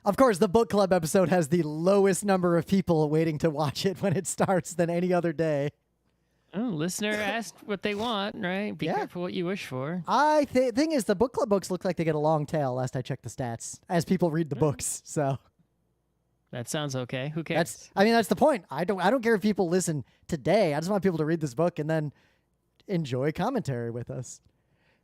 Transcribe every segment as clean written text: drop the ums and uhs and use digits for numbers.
Of course, the book club episode has the lowest number of people waiting to watch it when it starts than any other day. Oh, listener asked what they want, right? Be careful what you wish for. Thing is, the book club books look like they get a long tail last I checked the stats as people read the books. So that sounds okay. Who cares? That's the point. I don't care if people listen today. I just want people to read this book and then enjoy commentary with us.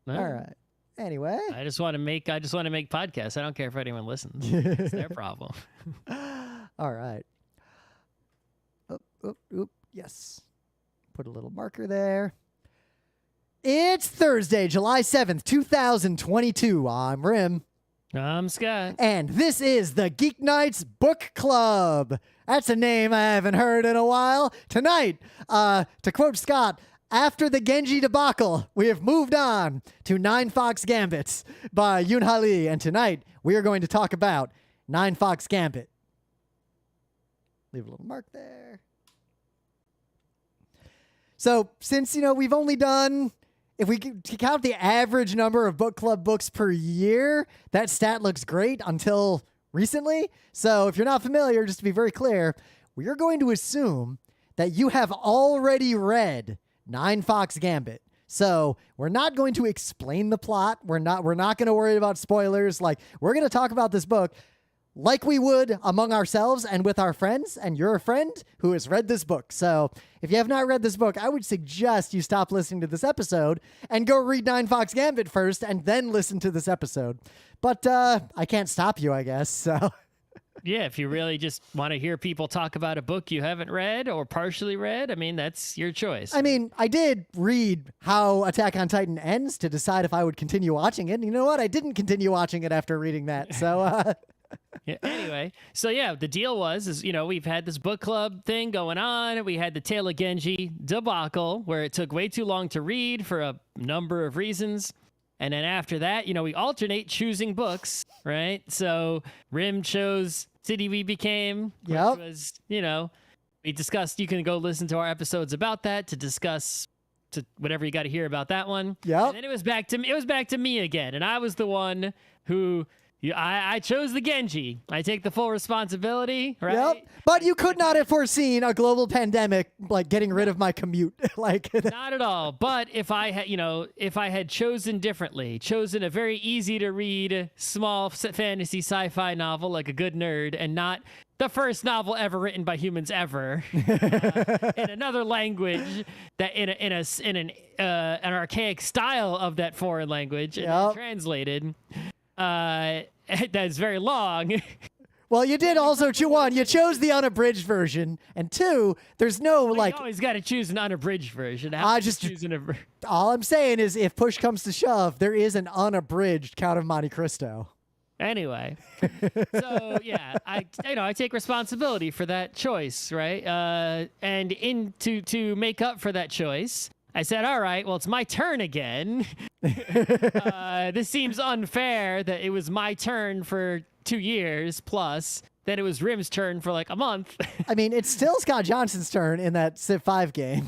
No. All right. Anyway, I just want to make podcasts. I don't care if anyone listens. It's their problem. All right. Yes. Put a little marker there. It's Thursday, July 7th, 2022. I'm Rim. I'm Scott. And this is the GeekNights Book Club. That's a name I haven't heard in a while. Tonight, to quote Scott, after the Genji debacle, we have moved on to Ninefox Gambit by Yoon Ha Lee. And tonight, we are going to talk about Ninefox Gambit. Leave a little mark there. So since, we've only done, if we count the average number of book club books per year, that stat looks great until recently. So if you're not familiar, just to be very clear, we are going to assume that you have already read Ninefox Gambit. So we're not going to explain the plot. We're not going to worry about spoilers. We're going to talk about this book like we would among ourselves and with our friends, and you're a friend who has read this book. So if you have not read this book, I would suggest you stop listening to this episode and go read Ninefox Gambit first and then listen to this episode. But I can't stop you, I guess. So yeah, if you really just want to hear people talk about a book you haven't read or partially read, that's your choice. I did read how Attack on Titan ends to decide if I would continue watching it. And you know what? I didn't continue watching it after reading that. So yeah, anyway, so the deal is we've had this book club thing going on. We had the Tale of Genji debacle where it took way too long to read for a number of reasons. And then after that, we alternate choosing books, right? So Rim chose City We Became, which was, we discussed, you can go listen to our episodes about that to discuss to whatever you got to hear about that one. Yeah. And then it was back to me again. And I was the one who... I chose the Genji. I take the full responsibility, right? Yep. But you could not have foreseen a global pandemic, getting rid of my commute. Not at all. But if I had chosen differently, chosen a very easy to read, small fantasy sci-fi novel like a good nerd, and not the first novel ever written by humans ever, in another language that in an archaic style of that foreign language, and then translated. That's very long. Well, you did also you chose the unabridged version, and two, there's no you always got to choose an unabridged version. All I'm saying is, if push comes to shove, there is an unabridged Count of Monte Cristo. Anyway, so yeah, I take responsibility for that choice, right? And to make up for that choice, I said, all right, well, it's my turn again. This seems unfair that it was my turn for 2 years plus, then it was Rim's turn for a month. It's still Scott Johnson's turn in that Civ 5 game.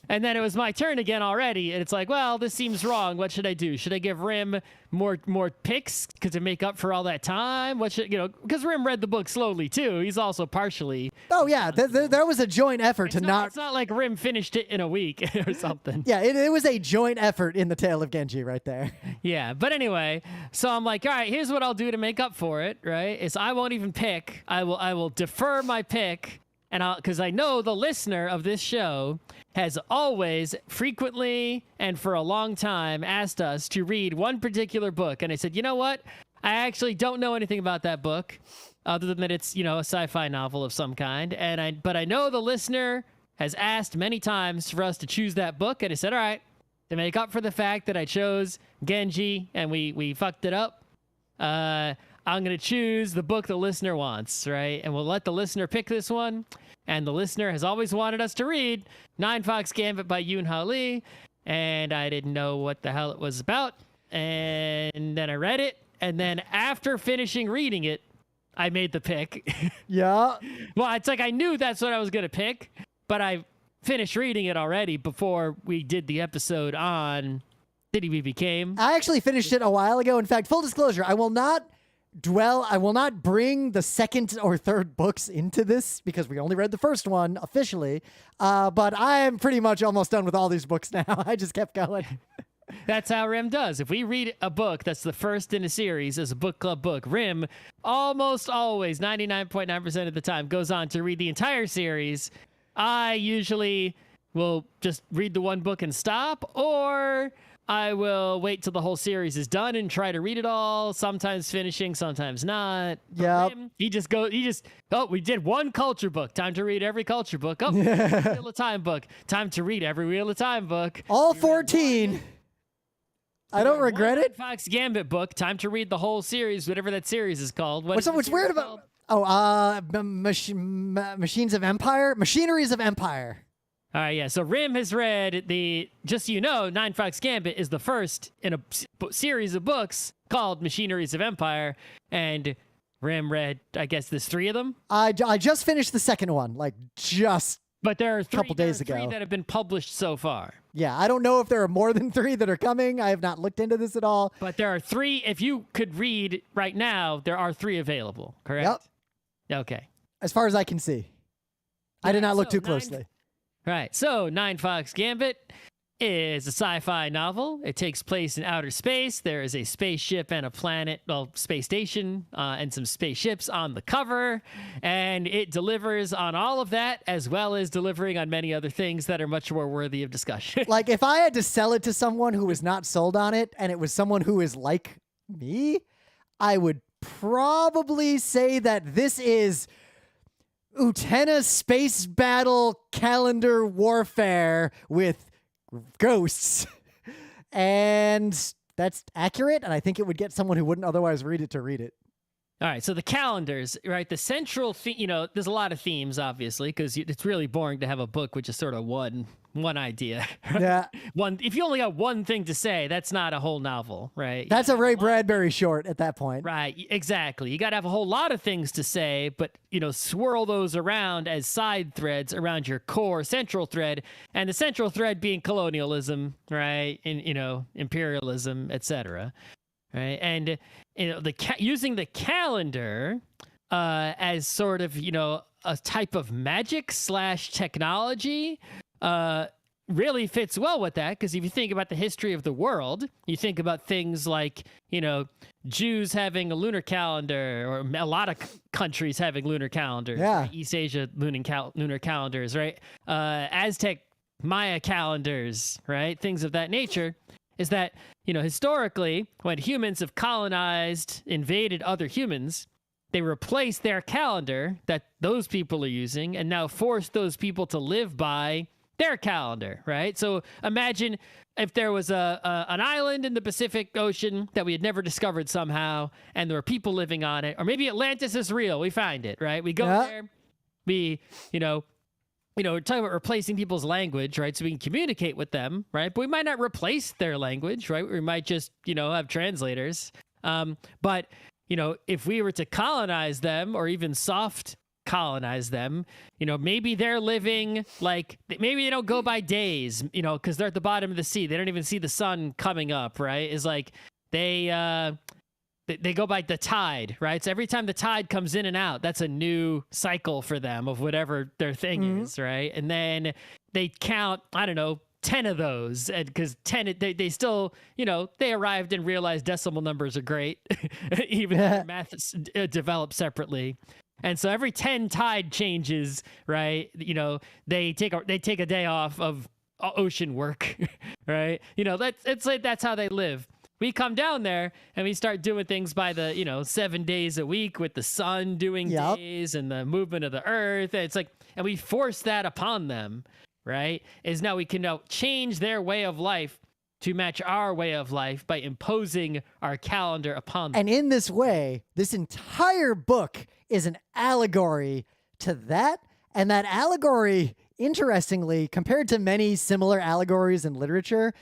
And then it was my turn again already, and it's well, this seems wrong. What should I do? Should I give Rim more picks to make up for all that time? What should because Rim read the book slowly too. He's also partially. Oh yeah, there was a joint effort to not. It's not like Rim finished it in a week or something. Yeah, it was a joint effort in the Tale of Genji right there. Yeah, but anyway, so I'm all right, here's what I'll do to make up for it. Right, is I won't even pick. I will defer my pick. And because I know the listener of this show has always, frequently, and for a long time asked us to read one particular book. And I said, you know what? I actually don't know anything about that book other than that it's, a sci-fi novel of some kind. But I know the listener has asked many times for us to choose that book. And I said, all right, to make up for the fact that I chose Genji and we fucked it up, I'm going to choose the book the listener wants, right? And we'll let the listener pick this one. And the listener has always wanted us to read Ninefox Gambit by Yoon Ha Lee. And I didn't know what the hell it was about. And then I read it. And then after finishing reading it, I made the pick. Yeah. Well, it's I knew that's what I was going to pick. But I finished reading it already before we did the episode on City We Became. I actually finished it a while ago. In fact, full disclosure, I will not I will not bring the second or third books into this because we only read the first one officially. But I am pretty much almost done with all these books now. I just kept going. That's how Rim does. If we read a book that's the first in a series as a book club book, Rim almost always, 99.9% of the time, goes on to read the entire series. I usually will just read the one book and stop, or I will wait till the whole series is done and try to read it all, sometimes finishing, sometimes not. Yep. We did one culture book. Time to read every culture book. Oh, Wheel of Time book. Time to read every Wheel of Time book. All 14. I don't regret it. Fox Gambit book. Time to read the whole series, whatever that series is called. What's weird about... Machines of Empire? Machineries of Empire. All right, yeah. So Rim has read just so you know, Ninefox Gambit is the first in a series of books called Machineries of Empire, and Rim read, I guess there's 3 of them? I just finished the second one, But there are 3, couple days ago. 3 that have been published so far. Yeah, I don't know if there are more than 3 that are coming. I have not looked into this at all. But there are 3. If you could read right now, there are 3 available, correct? Yep. Okay. As far as I can see. I did not look too closely. Right. So Ninefox Gambit is a sci-fi novel. It takes place in outer space. There is a spaceship and a planet, space station, and some spaceships on the cover. And it delivers on all of that, as well as delivering on many other things that are much more worthy of discussion. Like, if I had to sell it to someone who was not sold on it, and it was someone who is like me, I would probably say that this is Utena space battle calendar warfare with ghosts. And that's accurate, and I think it would get someone who wouldn't otherwise read it to read it. All right, so the calendars, right? The central there's a lot of themes, obviously, because it's really boring to have a book with just sort of one idea. Yeah. If you only got one thing to say, that's not a whole novel, right? That's a Ray Bradbury short at that point. Right, exactly. You got to have a whole lot of things to say, but, swirl those around as side threads around your core central thread, and the central thread being colonialism, right? And, imperialism, etc. Right, and using the calendar as sort of a type of magic / technology really fits well with that, because if you think about the history of the world, you think about things like Jews having a lunar calendar, or a lot of countries having lunar calendars. Yeah. Right? East Asia lunar calendars, right? Aztec Maya calendars, right? Things of that nature. Is that, historically, when humans have invaded other humans, they replace their calendar that those people are using and now force those people to live by their calendar, right? So imagine if there was an island in the Pacific Ocean that we had never discovered somehow, and there were people living on it, or maybe Atlantis is real. We find it, right? We go there, we're talking about replacing people's language, right? So we can communicate with them, right? But we might not replace their language, right? We might just, have translators. But, if we were to colonize them, or even soft colonize them, maybe they're living maybe they don't go by days, because they're at the bottom of the sea. They don't even see the sun coming up, right? It's like they go by the tide, right? So every time the tide comes in and out, that's a new cycle for them of whatever their thing is, right? And then they count, 10 of those, and because 10, they still, they arrived and realized decimal numbers are great, even though math developed separately. And so every 10 tide changes, right? They take a day off of ocean work, right? That's how they live. We come down there and we start doing things by the, 7 days a week with the sun doing days and the movement of the earth. And and we force that upon them, right? Now we can change their way of life to match our way of life by imposing our calendar upon them. And in this way, this entire book is an allegory to that. And that allegory, interestingly, compared to many similar allegories in literature,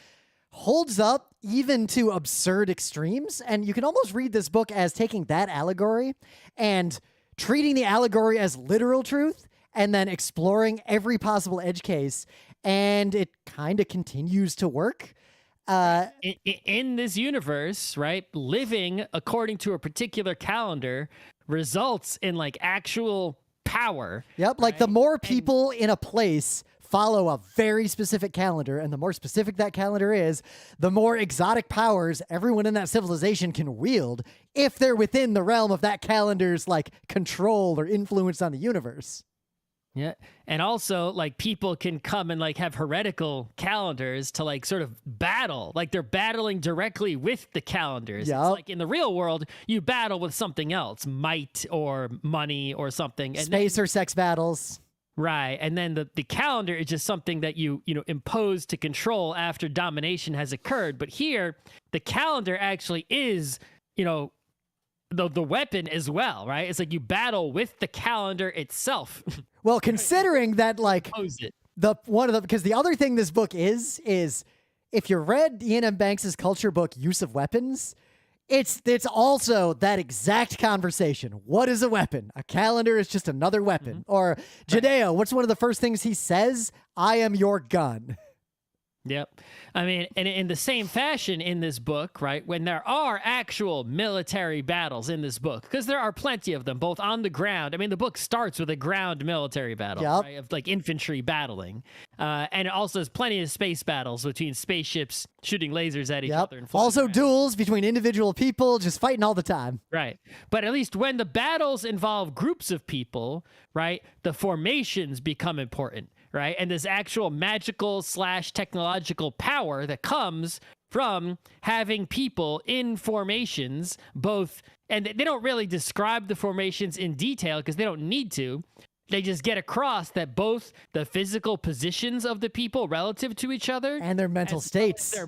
holds up even to absurd extremes. And you can almost read this book as taking that allegory and treating the allegory as literal truth, and then exploring every possible edge case. And it kind of continues to work. In this universe, right, living according to a particular calendar results in like actual power. Yep, like the more people in a place follow a very specific calendar, and the more specific that calendar is, the more exotic powers everyone in that civilization can wield if they're within the realm of that calendar's like control or influence on the universe. Yeah. And also like people can come and like have heretical calendars to like sort of battle. Like they're battling directly with the calendars. Yep. It's like in the real world, you battle with something else, might or money or something. And Space or sex battles. Right. And then the calendar is just something that you impose to control after domination has occurred. But here, the calendar actually is, the weapon as well, right? It's like you battle with the calendar itself. Well, considering that, like, because the other thing this book is if you read Ian M. Banks's culture book, Use of Weapons, it's also that exact conversation. What is a weapon? A calendar is just another weapon. Mm-hmm. Or Jadeo, what's one of the first things he says? I am your gun. Yep. I mean, and in the same fashion in this book, right, when there are actual military battles in this book, because there are plenty of them, both on the ground. I mean, the book starts with a ground military battle, right, of like infantry battling. And it also has plenty of space battles between spaceships shooting lasers at each other. And also around. Duels between individual people just fighting all the time. Right. But at least when the battles involve groups of people, right, the formations become important. Right. And this actual magical / technological power that comes from having people in formations, both. And they don't really describe the formations in detail because they don't need to. They just get across that both the physical positions of the people relative to each other and their mental states,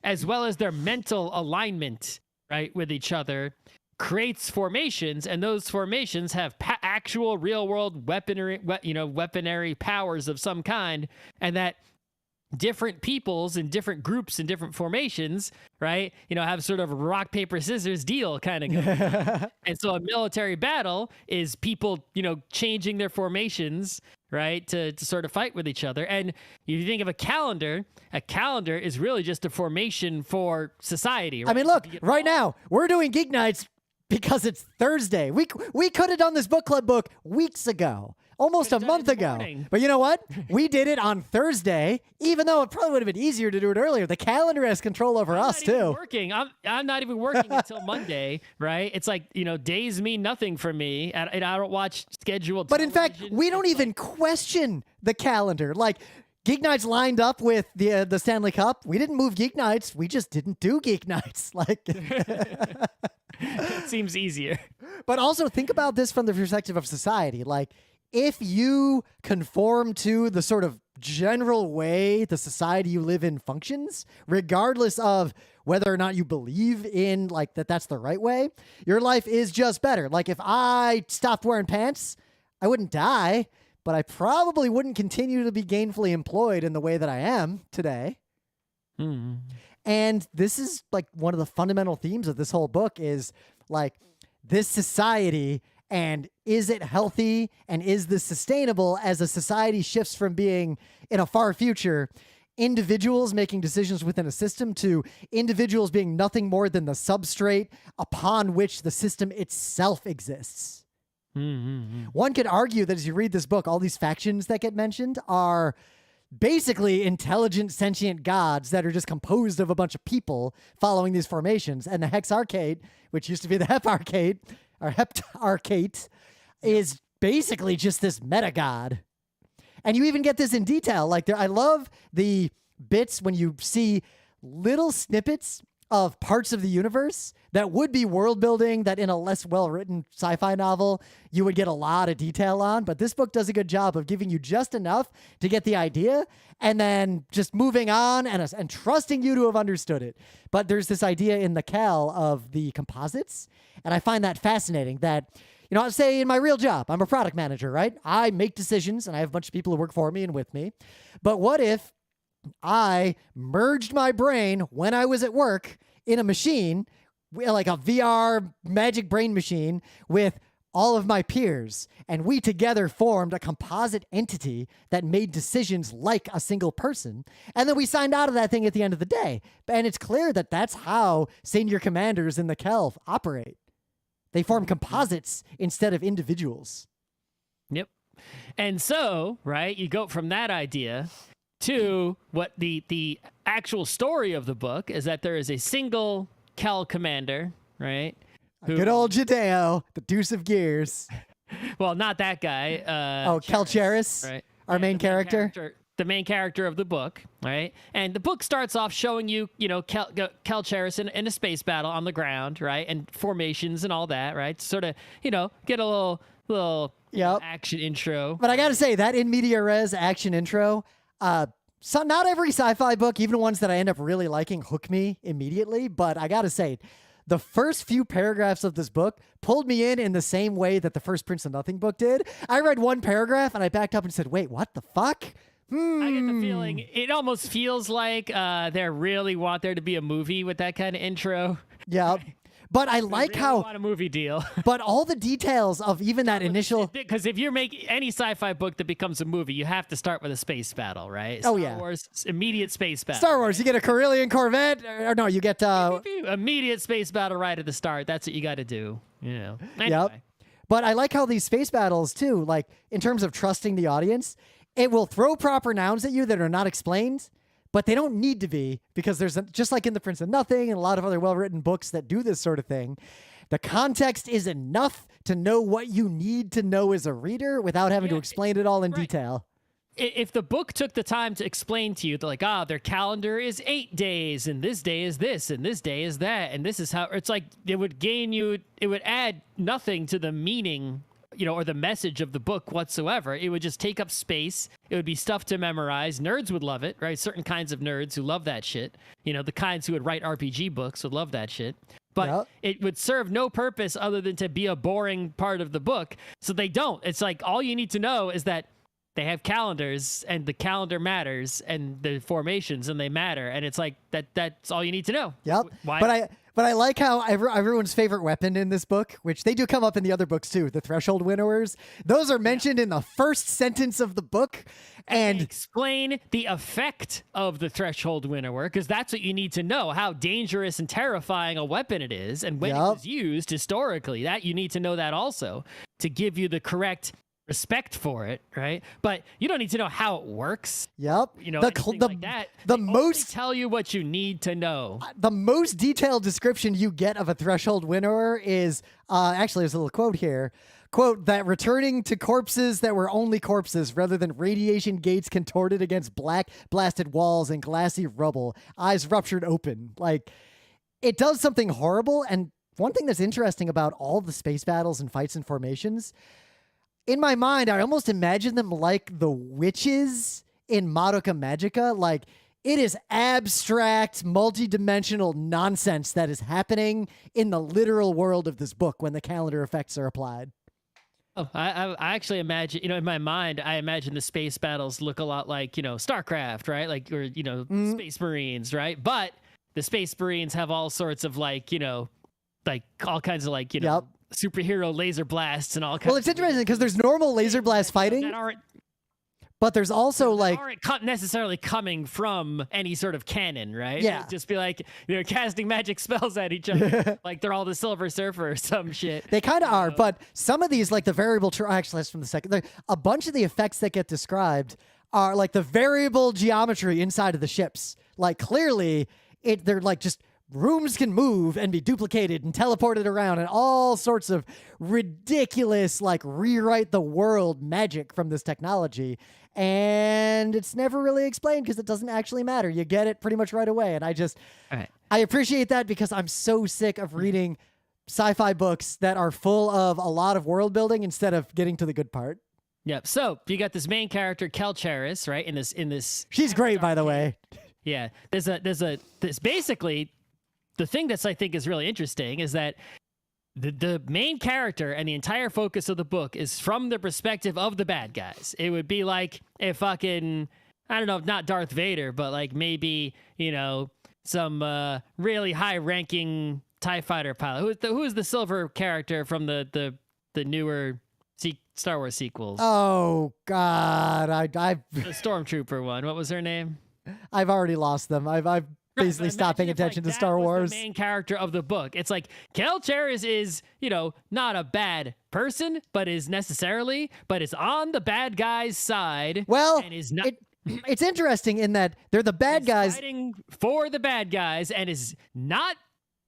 as well as their mental alignment, right, with each other, creates formations, and those formations have actual real-world weaponry powers of some kind, and that different peoples and different groups and different formations, right, have sort of a rock, paper, scissors deal kind of going. And so a military battle is people, changing their formations, right, to sort of fight with each other. And if you think of a calendar is really just a formation for society. Right? I mean, look, right now, we're doing Geek Nights because it's Thursday. We could have done this book club book weeks ago, almost a month ago. But you know what? We did it on Thursday, even though it probably would have been easier to do it earlier. The calendar has control over us too. I'm not even working until Monday, right? It's like, days mean nothing for me, and I don't watch scheduled television. But in fact, we don't even question the calendar. Like, Geek Nights lined up with the Stanley Cup. We didn't move Geek Nights. We just didn't do Geek Nights. Like, it seems easier. But also think about this from the perspective of society. Like, if you conform to the sort of general way the society you live in functions, regardless of whether or not you believe in like that's the right way, your life is just better. Like, if I stopped wearing pants, I wouldn't die, but I probably wouldn't continue to be gainfully employed in the way that I am today. Mm. And this is like one of the fundamental themes of this whole book is like this society, and is it healthy, and is this sustainable as a society shifts from being in a far future individuals making decisions within a system to individuals being nothing more than the substrate upon which the system itself exists. Mm-hmm. One could argue that as you read this book, all these factions that get mentioned are basically intelligent, sentient gods that are just composed of a bunch of people following these formations. And the hexarchate, which used to be the heptarchate, or heptarchate, is basically just this meta god. And you even get this in detail. Like, I love the bits when you see little snippets of parts of the universe that would be world building that in a less well-written sci-fi novel you would get a lot of detail on. But this book does a good job of giving you just enough to get the idea and then just moving on and trusting you to have understood it. But there's this idea in the Kel of the composites, and I find that fascinating that, I'll say in my real job, I'm a product manager, right? I make decisions and I have a bunch of people who work for me and with me. But what if I merged my brain when I was at work in a machine, like a VR magic brain machine with all of my peers, and we together formed a composite entity that made decisions like a single person. And then we signed out of that thing at the end of the day. And it's clear that that's how senior commanders in the Kel operate. They form composites instead of individuals. Yep. And so, right, you go from that idea to what the actual story of the book is, that there is a single Kel commander, right? Good old Jadeo, the deuce of gears. Well, not that guy. Kel Cheris, right? Our main character. The main character of the book, right? And the book starts off showing you, Kel Cheris in a space battle on the ground, right? And formations and all that, right? Sort of, get a little action intro. But I gotta say, that in media res action intro, so not every sci-fi book, even ones that I end up really liking, hook me immediately. But I gotta say, the first few paragraphs of this book pulled me in the same way that the first Prince of Nothing book did. I read one paragraph and I backed up and said, wait, what the fuck? I get the feeling, it almost feels like they really want there to be a movie with that kind of intro. Yeah. But I like really how want a movie deal. But all the details of even that initial, because if you're making any sci-fi book that becomes a movie, you have to start with a space battle, right? Oh, Star Wars, immediate space battle. Star Wars, you get a Corellian Corvette, or no, you get immediate space battle right at the start. That's what you got to do. Anyway. Yep. But I like how these space battles too, like in terms of trusting the audience, it will throw proper nouns at you that are not explained. But they don't need to be, because there's just like in The Prince of Nothing and a lot of other well-written books that do this sort of thing, the context is enough to know what you need to know as a reader without having to explain it all in detail. If the book took the time to explain to you that, like, their calendar is 8 days, and this day is this, and this day is that, and this is how, it's like it would add nothing to the meaning, or the message of the book whatsoever. It would just take up space. It would be stuff to memorize. Nerds would love it, right? Certain kinds of nerds who love that shit. The kinds who would write RPG books would love that shit. But it would serve no purpose other than to be a boring part of the book. So they don't. It's like, all you need to know is that they have calendars, and the calendar matters, and the formations, and they matter. And it's like, that's all you need to know. Yep. Why? But I like how everyone's favorite weapon in this book, which they do come up in the other books too, the threshold winnowers, those are mentioned in the first sentence of the book. And explain the effect of the threshold winnower, because that's what you need to know, how dangerous and terrifying a weapon it is, and when it was used historically. That you need to know that also to give you the correct respect for it, right? But you don't need to know how it works. Yep. Like that. The they most tell you what you need to know. The most detailed description you get of a threshold winnower is actually there's a little quote here. Quote, that returning to corpses that were only corpses rather than radiation gates contorted against black blasted walls and glassy rubble, eyes ruptured open. Like, it does something horrible. And one thing that's interesting about all the space battles and fights and formations, in my mind, I almost imagine them like the witches in Madoka Magica. Like, it is abstract, multi-dimensional nonsense that is happening in the literal world of this book when the calendar effects are applied. Oh, I actually imagine, in my mind, I imagine the space battles look a lot like, StarCraft, right? Like, or, Space Marines, right? But the Space Marines have all sorts of like all kinds of superhero laser blasts and all kinds. Well, it's interesting because there's normal laser blast fighting, but there's also aren't necessarily coming from any sort of canon, right? Yeah. It'd just be like casting magic spells at each other, like they're all the Silver Surfer or some shit. They kind of are, but some of these, like the variable. Actually, that's from the second. A bunch of the effects that get described are like the variable geometry inside of the ships. Like clearly, they're like just. Rooms can move and be duplicated and teleported around and all sorts of ridiculous, like, rewrite the world magic from this technology. And it's never really explained because it doesn't actually matter. You get it pretty much right away. And I appreciate that because I'm so sick of reading sci-fi books that are full of a lot of world building instead of getting to the good part. Yep. So you got this main character, Kel Cheris, right? In this. She's great, by the way. Yeah. There's basically. The thing that's, I think, is really interesting is that the main character and the entire focus of the book is from the perspective of the bad guys. It would be like if fucking, I don't know, not Darth Vader, but like maybe, some really high-ranking TIE fighter pilot. Who is the silver character from the the newer Star Wars sequels. Oh God, The Stormtrooper one. What was her name? I've already lost them. I've basically stopped paying attention to Star Wars. The main character of the book. It's like Kel Cheris is, not a bad person, but is on the bad guy's side. Well, and is not. It's interesting in that they're the bad guys fighting for the bad guys and is not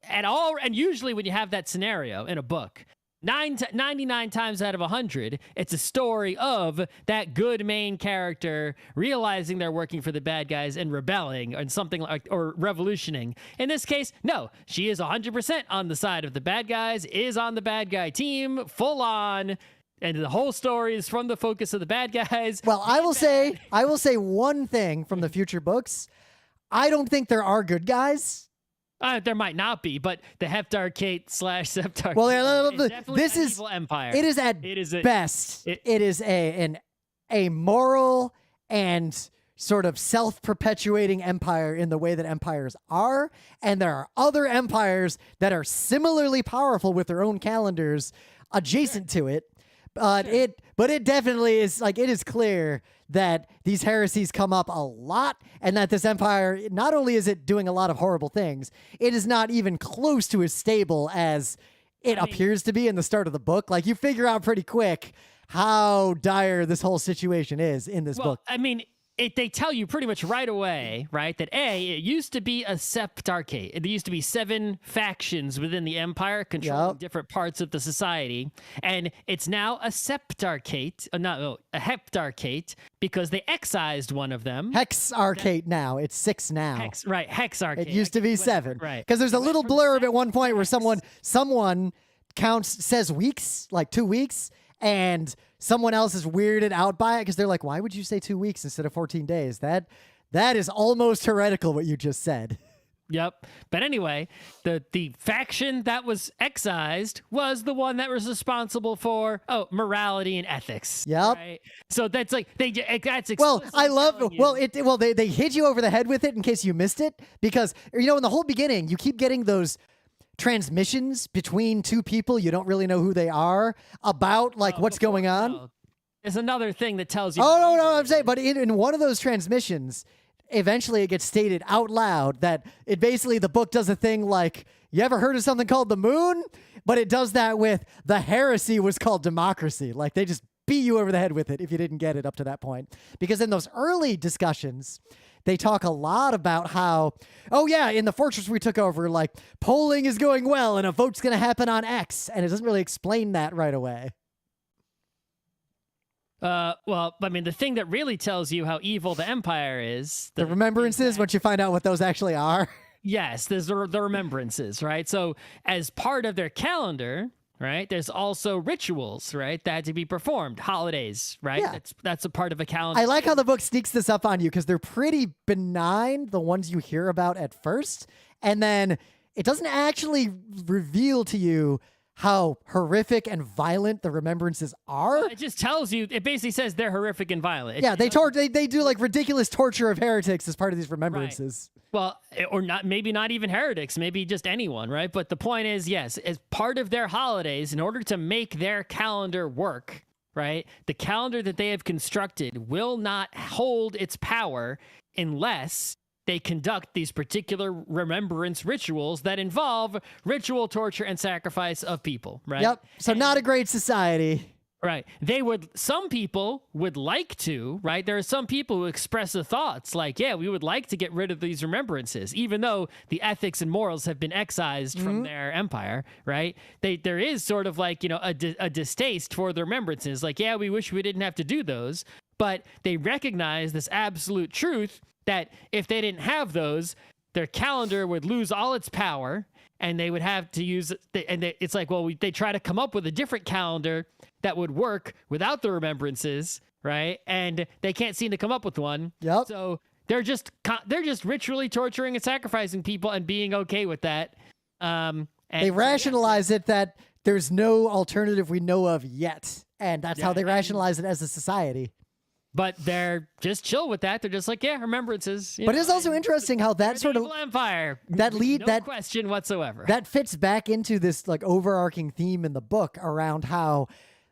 at all. And usually when you have that scenario in a book, 99 times out of 100, it's a story of that good main character realizing they're working for the bad guys and rebelling and something like, or revolutioning. In this case, no, she is 100% on the side of the bad guys, is on the bad guy team, full on. And the whole story is from the focus of the bad guys. Well, I will say one thing from the future books. I don't think there are good guys. There might not be, but the heptarchate / septarchate well, is definitely this an is evil empire. It is best. It is a moral and sort of self-perpetuating empire in the way that empires are, and there are other empires that are similarly powerful with their own calendars adjacent to it. But it definitely is it is clear that these heresies come up a lot, and that this empire, not only is it doing a lot of horrible things, it is not even close to as stable as it appears to be in the start of the book. Like, you figure out pretty quick how dire this whole situation is in this book. I mean, they tell you pretty much right away, right, that it used to be a septarchate. There used to be 7 factions within the empire controlling different parts of the society, and it's now a septarchate, a heptarchate, because they excised one of them. Hexarchate now. It's 6 now. Hexarchate. It used to be 7. Right. Because there's a little blurb at one point where someone says weeks, like 2 weeks, and someone else is weirded out by it because they're like, why would you say 2 weeks instead of 14 days? That is almost heretical what you just said. Yep. But anyway, the faction that was excised was the one that was responsible for morality and ethics. Yep. Right? So that's that's well, I love they hit you over the head with it in case you missed it, because in the whole beginning you keep getting those transmissions between two people you don't really know who they are about what's going on. No. There's another thing that tells you. Oh no, I'm saying, but in one of those transmissions, eventually it gets stated out loud that the book does a thing like, you ever heard of something called the moon? But it does that with the heresy was called democracy. Like, they just beat you over the head with it if you didn't get it up to that point. Because in those early discussions, they talk a lot about how, in the fortress we took over, polling is going well and a vote's going to happen on X. And it doesn't really explain that right away. Well, I mean, the thing that really tells you how evil the Empire is... The remembrances, once you find out what those actually are. Yes, there's the remembrances, right? So as part of their calendar... Right. There's also rituals, right, that had to be performed. Holidays, right? Yeah. That's a part of a calendar. I like how the book sneaks this up on you because they're pretty benign, the ones you hear about at first. And then it doesn't actually reveal to you how horrific and violent the remembrances are. Well, it just tells you, it basically says they're horrific and violent. They do ridiculous torture of heretics as part of these remembrances. Right. Well, or not, maybe not even heretics, maybe just anyone, right? But the point is, yes, as part of their holidays, in order to make their calendar work, right, the calendar that they have constructed will not hold its power unless they conduct these particular remembrance rituals that involve ritual torture and sacrifice of people, right? Yep. So not a great society. Right. Some people would like to, right? There are some people who express the thoughts like, we would like to get rid of these remembrances, even though the ethics and morals have been excised from their empire, right? There is sort of a distaste for the remembrances. Like, we wish we didn't have to do those, but they recognize this absolute truth that if they didn't have those, their calendar would lose all its power, and they would have to use it's like, they try to come up with a different calendar that would work without the remembrances, right? And they can't seem to come up with one. Yep. So they're just ritually torturing and sacrificing people and being okay with that. They rationalize it that there's no alternative we know of yet, and that's how they rationalize it as a society. but they're just chill with that. They're just like, yeah, remembrances. But it's also interesting how that sort of evil empire. that lead no that question whatsoever. that fits back into this like overarching theme in the book around how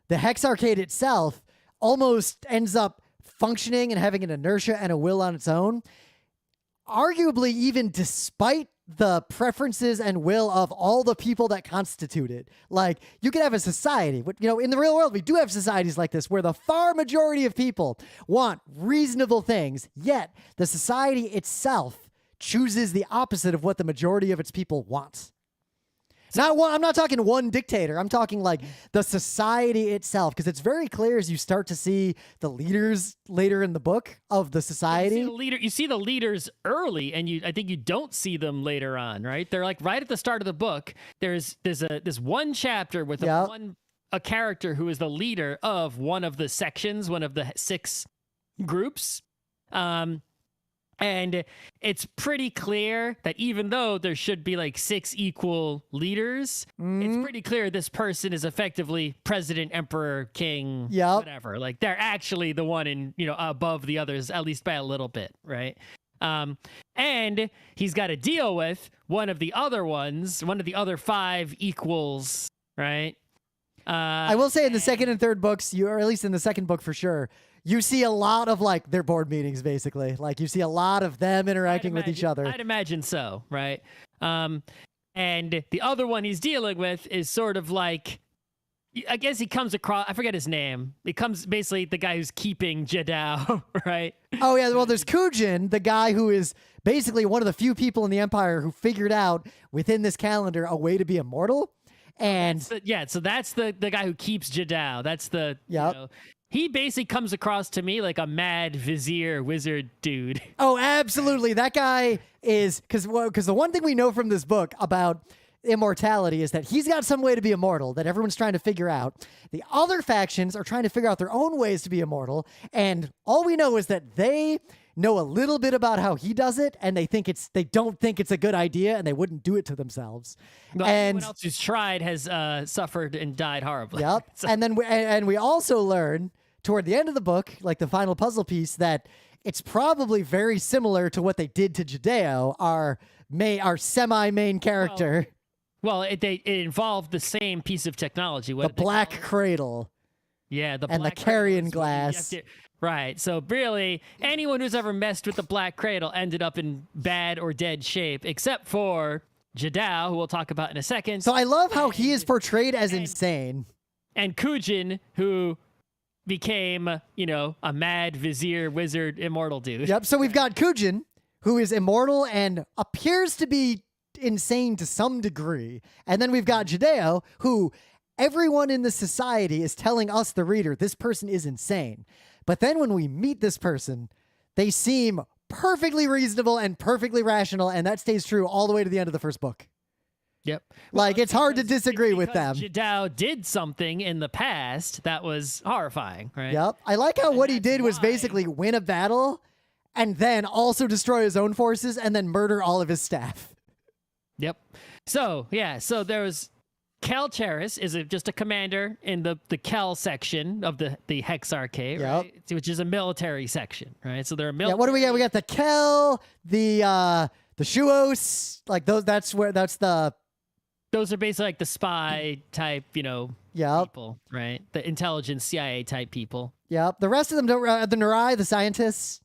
the hexarchate itself almost ends up functioning and having an inertia and a will on its own, arguably even despite the preferences and will of all the people that constitute it. Like, you could have a society, in the real world, we do have societies like this where the far majority of people want reasonable things, yet the society itself chooses the opposite of what the majority of its people want. I'm not talking one dictator. I'm talking like the society itself, because it's very clear as you start to see the leaders later in the book of the society. You see the leaders early, and I think you don't see them later on, right? They're like right at the start of the book. There's this one chapter with a character who is the leader of one of the sections, one of the 6 groups. And it's pretty clear that even though there should be like 6 equal leaders, it's pretty clear this person is effectively president, emperor, king, whatever. Like, they're actually the one in, above the others, at least by a little bit, right? And he's got to deal with one of the other 5 equals, right? I will say in the second and third books, or at least in the second book for sure, you see a lot of like their board meetings, basically. Like, you see a lot of them interacting with each other. I'd imagine so, right? And the other one he's dealing with is sort of like, I guess he comes across, I forget his name. He comes basically the guy who's keeping Jedao, right? Oh, yeah. Well, there's Kujin, the guy who is basically one of the few people in the Empire who figured out within this calendar a way to be immortal. And so that's the guy who keeps Jedao. That's the, he basically comes across to me like a mad vizier wizard dude. Oh, absolutely. That guy is, because the one thing we know from this book about immortality is that he's got some way to be immortal that everyone's trying to figure out. The other factions are trying to figure out their own ways to be immortal. And all we know is that they know a little bit about how he does it, and they don't think it's a good idea, and they wouldn't do it to themselves. But and everyone else who's tried has suffered and died horribly. Yep. So. And then we also learn toward the end of the book, like the final puzzle piece, that it's probably very similar to what they did to Jedao, our semi-main character. Well, it involved the same piece of technology. The black cradle. Yeah, and the carrion glass. Right. So really, anyone who's ever messed with the black cradle ended up in bad or dead shape, except for Jedao, who we'll talk about in a second. So I love how he is portrayed as insane. And Kujin, who became, a mad vizier, wizard, immortal dude. Yep. So we've got Kujin, who is immortal and appears to be insane to some degree. And then we've got Jedao, who everyone in the society is telling us, the reader, this person is insane. But then when we meet this person, they seem perfectly reasonable and perfectly rational, and that stays true all the way to the end of the first book. Yep. Like, it's hard to disagree with them. Jedao did something in the past that was horrifying, right? Yep. I like how what he did was basically win a battle and then also destroy his own forces and then murder all of his staff. Yep. So there was Kel Cheris is just a commander in the Kel section of the hexarchate, right? Which is a military section, right? So they're a military. Yeah, what do we got? We got the Kel, the Shuos, like those. Those are basically like the spy type, people, right? The intelligence CIA type people. Yep. The rest of them don't. The Nurai, the scientists.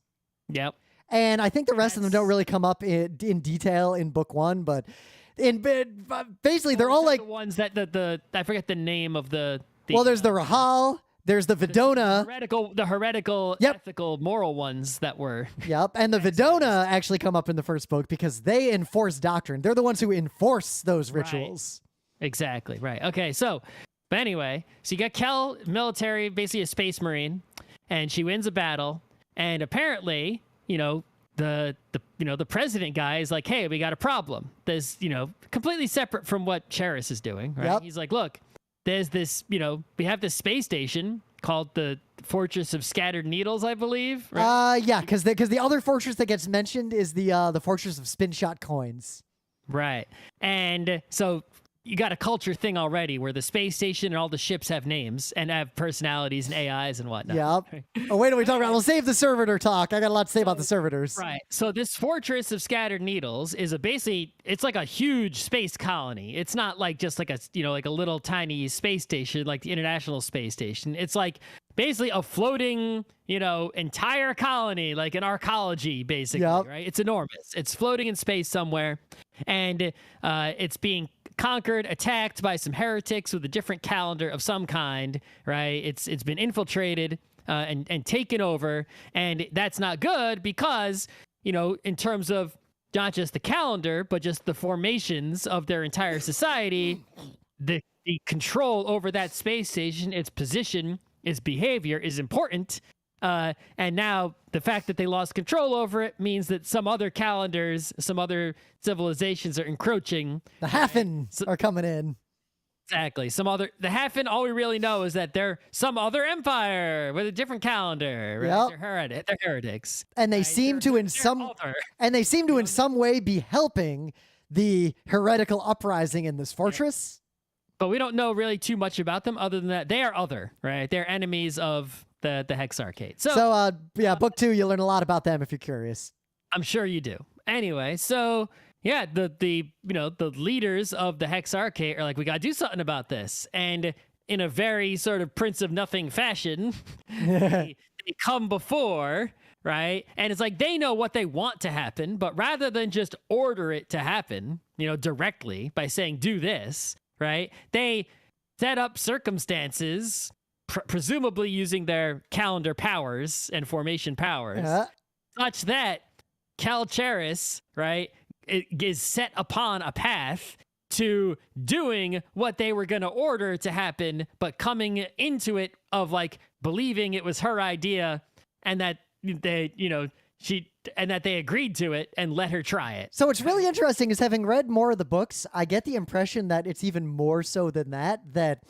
Yep. And I think the rest of them don't really come up in detail in book 1, but basically they're all like the ones that I forget the name of the well, there's the Rahal, there's the Vidona, the heretical, ethical, moral ones that were. Yep, and the Vidona actually come up in the first book because they enforce doctrine. They're the ones who enforce those rituals. Right. Exactly, right. Okay, but anyway, so you got Kel, military, basically a space marine, and she wins a battle, and apparently, the president guy is like, hey, we got a problem. There's, completely separate from what Cheris is doing, right? Yep. He's like, look, there's this, we have this space station called the Fortress of Scattered Needles, I believe. Right? Yeah, because the other fortress that gets mentioned is the Fortress of Spin Shot Coins. Right. And so you got a culture thing already where the space station and all the ships have names and have personalities and AIs and whatnot. Yep. Oh, wait till we talk about. We'll save the servitor talk. I got a lot to say about the servitors. Right. So this fortress of scattered needles is it's like a huge space colony. It's not like just like like a little tiny space station like the International Space Station. It's like basically a floating, entire colony, like an arcology, basically, right? It's enormous. It's floating in space somewhere, and it's being conquered, attacked by some heretics with a different calendar of some kind, right? It's been infiltrated and taken over, and that's not good because, in terms of not just the calendar, but just the formations of their entire society, the control over that space station, its position, its behavior is important. And now the fact that they lost control over it means that some other calendars, some other civilizations are encroaching. The Hafen are coming in. Exactly. The Hafen, all we really know is that they're some other empire with a different calendar. Right? Yep. They're heretics. And they seem to in some way be helping the heretical uprising in this fortress. But we don't know really too much about them other than that they are other, right? They're enemies of the hexarchate. So book 2, you'll learn a lot about them if you're curious. I'm sure you do. Anyway, so yeah, the leaders of the hexarchate are like, we gotta do something about this, and in a very sort of Prince of Nothing fashion, they come before, right? And it's like they know what they want to happen, but rather than just order it to happen, directly by saying do this, right? They set up circumstances. Presumably using their calendar powers and formation powers, such that Kel Cheris, right, is set upon a path to doing what they were going to order to happen, but coming into it of like believing it was her idea and that they agreed to it and let her try it. So what's really interesting is, having read more of the books, I get the impression that it's even more so than that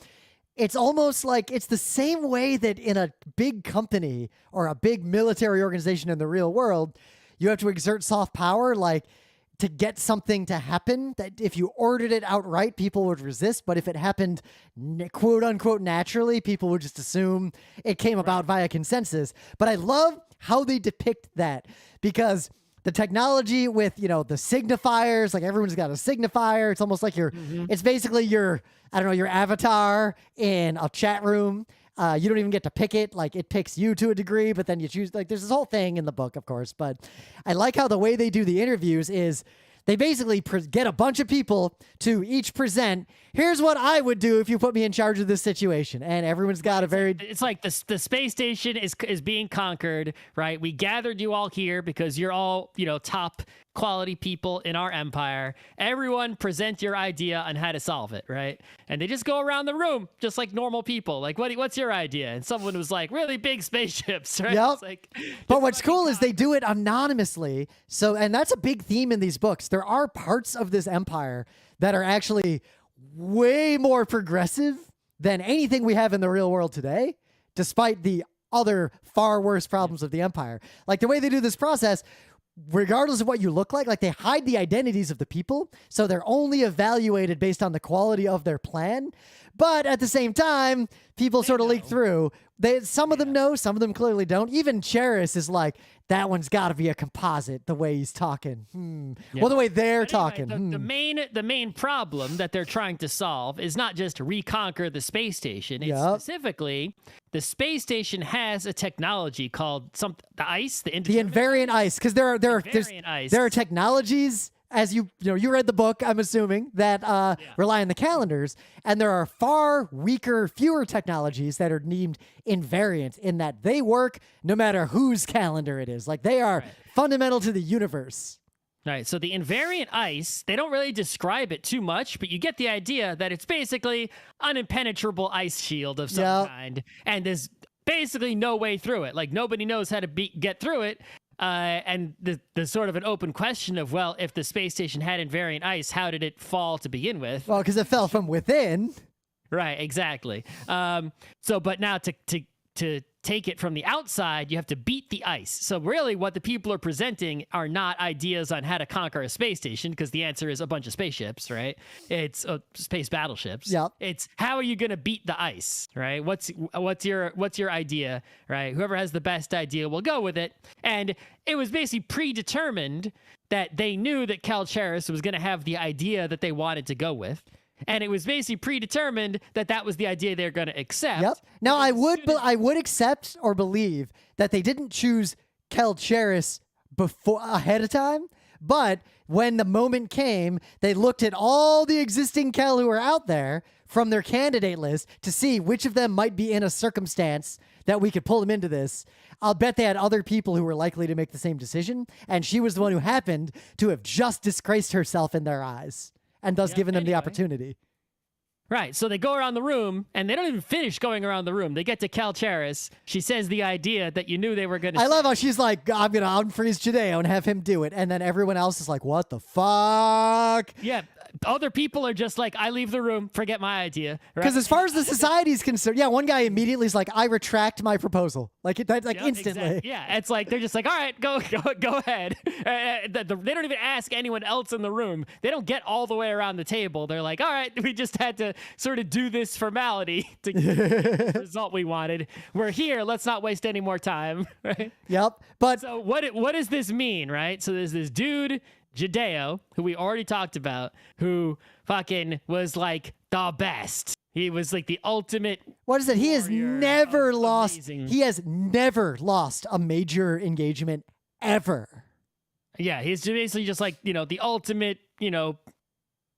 it's almost like it's the same way that in a big company or a big military organization in the real world, you have to exert soft power, like to get something to happen, that if you ordered it outright, people would resist. But if it happened, quote unquote, naturally, people would just assume it came about via consensus. But I love how they depict that, because the technology with, the signifiers, like everyone's got a signifier. It's almost like it's basically your avatar in a chat room. You don't even get to pick it. Like, it picks you to a degree, but then you choose, like, there's this whole thing in the book, of course. But I like how the way they do the interviews is they basically get a bunch of people to each present, here's what I would do if you put me in charge of this situation. And everyone's got it's like the space station is being conquered, right? We gathered you all here because you're all, top quality people in our empire. Everyone present your idea on how to solve it, right? And they just go around the room just like normal people. Like, what's your idea? And someone was like, really big spaceships, right? Yep. But what's cool is they do it anonymously. So, and that's a big theme in these books. There are parts of this empire that are actually way more progressive than anything we have in the real world today, despite the other far worse problems of the empire. Like, the way they do this process, regardless of what you look like they hide the identities of the people, so they're only evaluated based on the quality of their plan. But at the same time, people sort of leak through. Some of them know, some of them clearly don't. Even Cheris is like, that one's got to be a composite, the way he's talking. Yeah. Well, the way they're talking. The main problem that they're trying to solve is not just reconquer the space station. It's specifically, the space station has a technology called the invariant ice, because there are technologies, as you read the book, I'm assuming, that rely on the calendars, and there are far weaker, fewer technologies that are named invariant, in that they work no matter whose calendar it is. Like, they are fundamental to the universe. Right, so the invariant ice, they don't really describe it too much, but you get the idea that it's basically an impenetrable ice shield of some kind, and there's basically no way through it. Like, nobody knows how to get through it. And the sort of an open question of, well, if the space station had invariant ice, how did it fall to begin with? Well, because it fell from within. Right, exactly. But now to take it from the outside, you have to beat the ice. So really what the people are presenting are not ideas on how to conquer a space station, because the answer is a bunch of spaceships, right? It's space battleships. Yep. It's how are you going to beat the ice, right? What's your idea, right? Whoever has the best idea will go with it. And it was basically predetermined that they knew that Kel Cheris was going to have the idea that they wanted to go with. And it was basically predetermined that that was the idea they're going to accept. Yep. Now, I would accept or believe that they didn't choose Kel Cheris ahead of time, but when the moment came, they looked at all the existing Kel who were out there from their candidate list to see which of them might be in a circumstance that we could pull them into this. I'll bet they had other people who were likely to make the same decision, and she was the one who happened to have just disgraced herself in their eyes, and thus given them the opportunity. Right. So they go around the room, and they don't even finish going around the room. They get to Kel Cheris. She says the idea that you knew they were going to I love how she's like, I'm going to unfreeze Judeo and have him do it. And then everyone else is like, what the fuck? Yeah. Other people are just like, I leave the room, forget my idea. Because as far as the society is concerned, one guy immediately is like, I retract my proposal. Instantly. Exactly. Yeah, it's like, they're just like, all right, go ahead. They don't even ask anyone else in the room. They don't get all the way around the table. They're like, all right, we just had to sort of do this formality to get the result we wanted. We're here. Let's not waste any more time. Right? Yep. But so what does this mean, right? So there's this dude, Judeo, who we already talked about, who fucking was like the best. He was like the ultimate. What is it? He has never lost. Amazing. He has never lost a major engagement ever. Yeah, he's basically just like, the ultimate,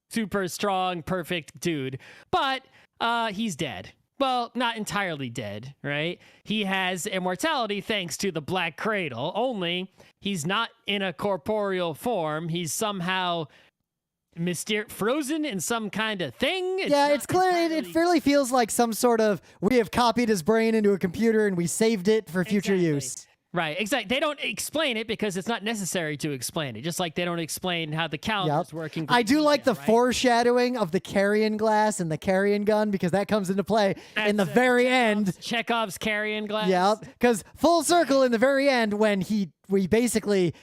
super strong, perfect dude. But he's dead. Well, not entirely dead, right? He has immortality thanks to the Black Cradle, only he's not in a corporeal form. He's somehow frozen in some kind of thing. It's clear. It fairly feels like some sort of, we have copied his brain into a computer and we saved it for future use. Right, exactly. They don't explain it because it's not necessary to explain it. Just like they don't explain how the calendar's working. I do like the foreshadowing of the carrion glass and the carrion gun, because that comes into play in the very end. Chekhov's carrion glass. Yeah, because full circle in the very end when he basically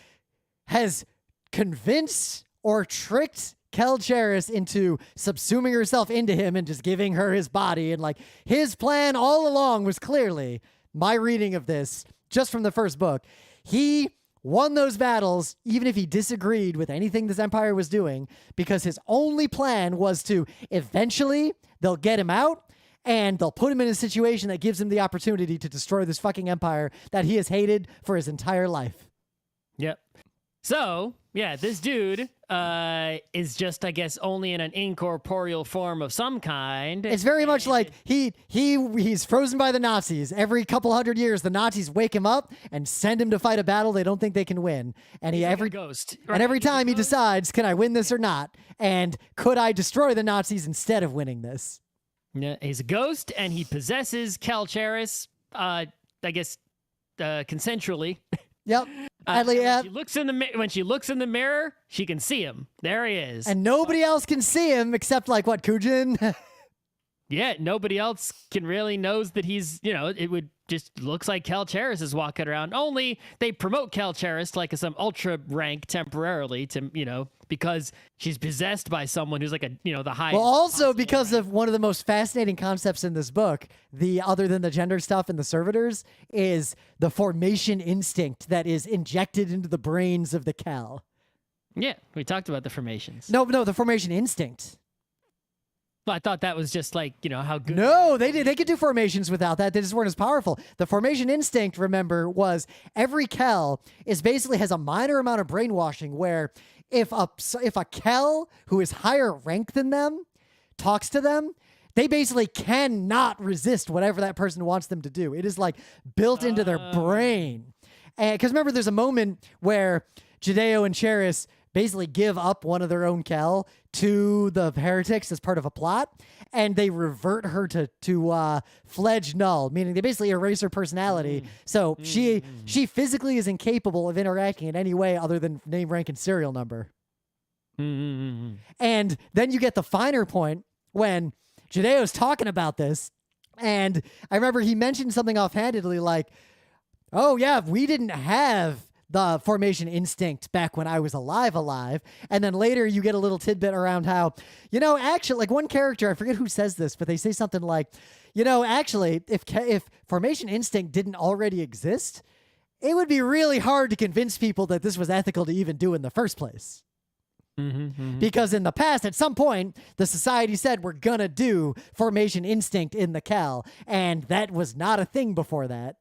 has convinced or tricked Kel Cheris into subsuming herself into him and just giving her his body. And like his plan all along was clearly, my reading of this, just from the first book, he won those battles even if he disagreed with anything this empire was doing, because his only plan was to eventually they'll get him out and they'll put him in a situation that gives him the opportunity to destroy this fucking empire that he has hated for his entire life. Yep. So, this dude is just, I guess, only in an incorporeal form of some kind. It's very much like he's frozen by the Nazis. Every couple hundred years, the Nazis wake him up and send him to fight a battle they don't think they can win. And every ghost. Right? And every time he decides, can I win this or not? And could I destroy the Nazis instead of winning this? Yeah, he's a ghost, and he possesses Kel Cheris, I guess, consensually. Yep. When she looks in the mirror, she can see him. There he is. And nobody else can see him except Kujin? Yeah, nobody else can really knows that he's, it would just looks like Kel Cheris is walking around. Only they promote Kel Cheris like some ultra rank temporarily to, because she's possessed by someone who's like the highest. Well, also because of one of the most fascinating concepts in this book, other than the gender stuff and the servitors, is the formation instinct that is injected into the brains of the Kel. Yeah, we talked about the formations. No, the formation instinct. Well, I thought that was just like, how good. No, they could do formations without that. They just weren't as powerful. The formation instinct, remember, was every Kel basically has a minor amount of brainwashing where if a Kel who is higher rank than them talks to them, they basically cannot resist whatever that person wants them to do. It is like built into their brain. And because remember, there's a moment where Judeo and Cheris basically give up one of their own Kel to the heretics as part of a plot, and they revert her to fledged null, meaning they basically erase her personality. So she physically is incapable of interacting in any way other than name, rank, and serial number. And then you get the finer point when Judeo's talking about this, And I remember he mentioned something offhandedly like, oh, yeah, we didn't have the formation instinct back when I was alive. And then later you get a little tidbit around how, actually, like one character, I forget who says this, but they say something like, actually, if formation instinct didn't already exist, it would be really hard to convince people that this was ethical to even do in the first place. Because in the past, at some point, the society said we're gonna do formation instinct in the Kel, and that was not a thing before that.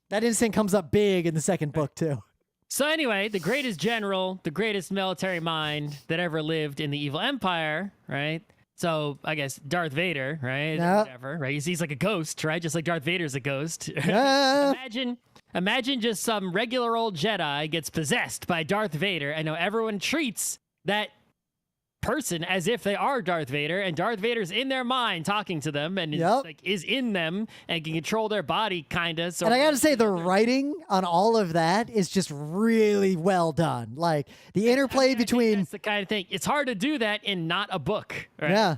That instinct comes up big in the second book too. So anyway, the greatest general, the greatest military mind that ever lived in the evil empire, right? So I guess Darth Vader, right? Yeah. Whatever, right? He's like a ghost, right? Just like Darth Vader's a ghost. Yeah. Imagine just some regular old Jedi gets possessed by Darth Vader, and now everyone treats that person as if they are Darth Vader, and Darth Vader's in their mind talking to them, and is in them and can control their body, kinda. So, and I gotta say, the writing on all of that is just really well done. Like the interplay between that's the kind of thing. It's hard to do that in not a book. Right? Yeah.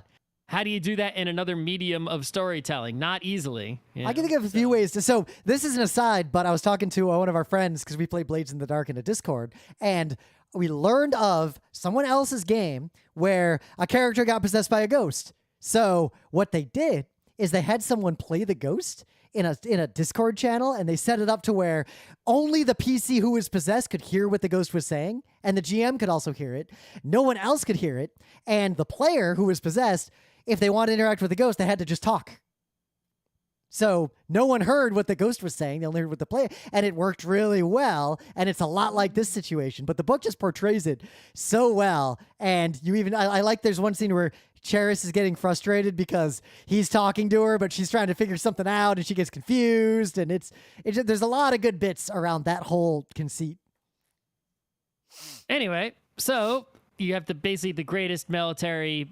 How do you do that in another medium of storytelling? Not easily. I can think of a few ways to. So this is an aside, but I was talking to one of our friends because we play Blades in the Dark in a Discord, and we learned of someone else's game where a character got possessed by a ghost. So what they did is they had someone play the ghost in a Discord channel, and they set it up to where only the PC who was possessed could hear what the ghost was saying, and the GM could also hear it. No one else could hear it, and the player who was possessed, if they wanted to interact with the ghost, they had to just talk. So no one heard what the ghost was saying. They only heard what the player, and it worked really well. And it's a lot like this situation, but the book just portrays it so well. And I like there's one scene where Cheris is getting frustrated because he's talking to her, but she's trying to figure something out, and she gets confused. And there's a lot of good bits around that whole conceit. Anyway, so you have basically the greatest military,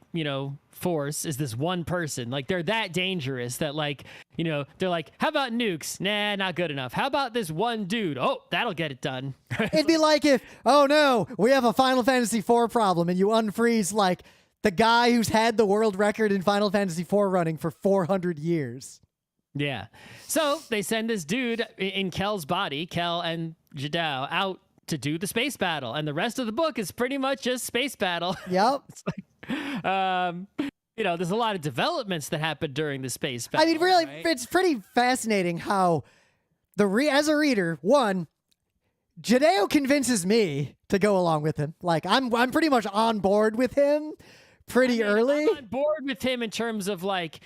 force is this one person. Like, they're that dangerous that, like, they're like, how about nukes? Nah, not good enough. How about this one dude? Oh, that'll get it done. It'd be like if, oh no, we have a Final Fantasy IV problem, and you unfreeze, like, the guy who's had the world record in Final Fantasy IV running for 400 years. Yeah. So they send this dude in Kel's body, Kel and Jadao, out to do the space battle, and the rest of the book is pretty much just space battle. Yep. It's like, there's a lot of developments that happen during the space battle. I mean, really, right? It's pretty fascinating how as a reader, one, Jadao convinces me to go along with him. Like, I'm pretty much on board with him pretty early. I'm on board with him in terms of, like,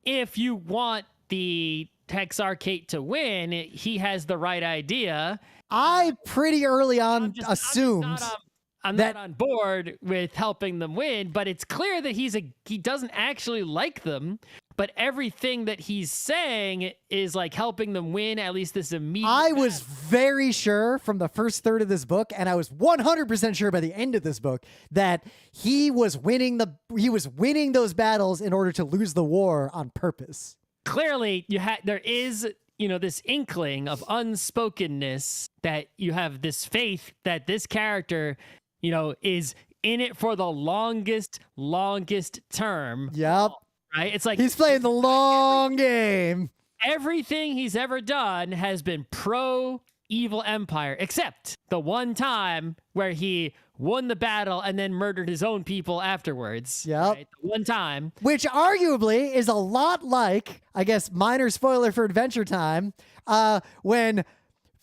if you want the hexarchate to win, he has the right idea. I pretty early on assumed I'm not on board with helping them win, but it's clear that he doesn't actually like them, but everything that he's saying is like helping them win at least this immediate I was very sure from the first third of this book, and I was 100% sure by the end of this book, that he was winning those battles in order to lose the war on purpose. Clearly, there is this inkling of unspokenness, that you have this faith that this character, is in it for the longest term. Yep. Right? It's like he's playing the long game. Everything he's ever done has been pro evil empire, except the one time where he won the battle and then murdered his own people afterwards. Yep. Right? The one time. Which arguably is a lot like, I guess, minor spoiler for Adventure Time, when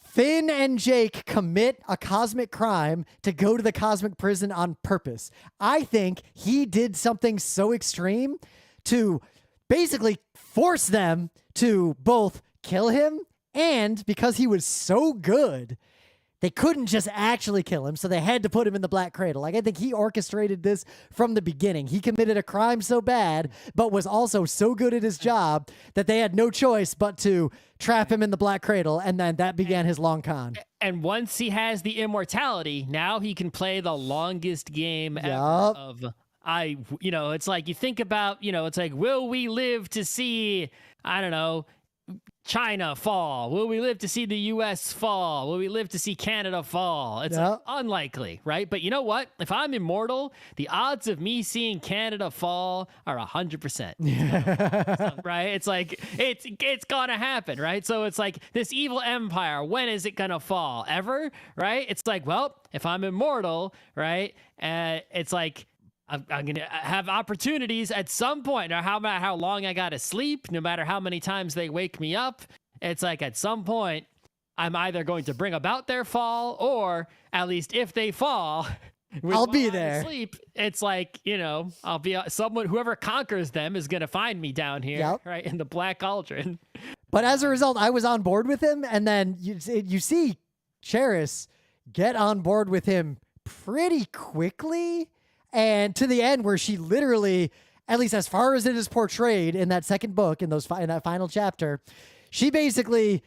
Finn and Jake commit a cosmic crime to go to the cosmic prison on purpose. I think he did something so extreme to basically force them to both kill him, and because he was so good, they couldn't just actually kill him, so they had to put him in the Black Cradle. Like, I think he orchestrated this from the beginning. He committed a crime so bad, but was also so good at his job that they had no choice but to trap him in the Black Cradle, and then that began his long con. And once he has the immortality, now he can play the longest game ever of... it's like, you think about, it's like, will we live to see, I don't know, China fall? Will we live to see the US fall? Will we live to see Canada fall? It's like, unlikely, right? But you know what? If I'm immortal, the odds of me seeing Canada fall are 100%. Right? It's like, it's gonna happen, right? So it's like this evil empire, when is it gonna fall? Ever? Right? It's like, well, if I'm immortal, right? It's like, I'm going to have opportunities at some point. No matter how long I got to sleep, no matter how many times they wake me up, it's like at some point, I'm either going to bring about their fall, or at least if they fall, I'll be there. Sleep, it's like, I'll be someone, whoever conquers them is going to find me down here, right, in the Black Cauldron. But as a result, I was on board with him, and then you see Cheris get on board with him pretty quickly. And to the end, where she literally, at least as far as it is portrayed in that second book, in that final chapter, she basically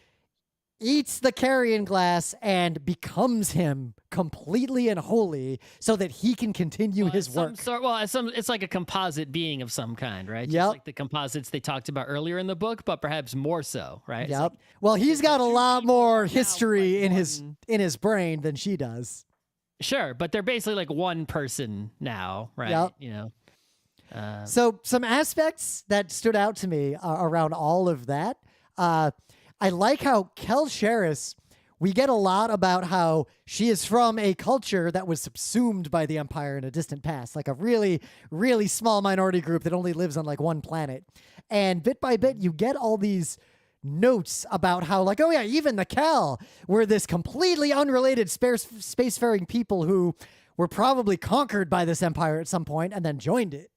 eats the carrion glass and becomes him completely and wholly, so that he can continue his work. It's like a composite being of some kind, right? Just like the composites they talked about earlier in the book, but perhaps more so, right? Yep. Like, well, he's got a lot more history in his brain than she does. Sure, but they're basically like one person now, right? Yep. So some aspects that stood out to me around all of that. I like how Kel Cheris, we get a lot about how she is from a culture that was subsumed by the Empire in a distant past, like a really, really small minority group that only lives on like one planet. And bit by bit, you get all these notes about how, like, oh yeah, even the Kel were this completely unrelated spacefaring people who were probably conquered by this empire at some point and then joined it.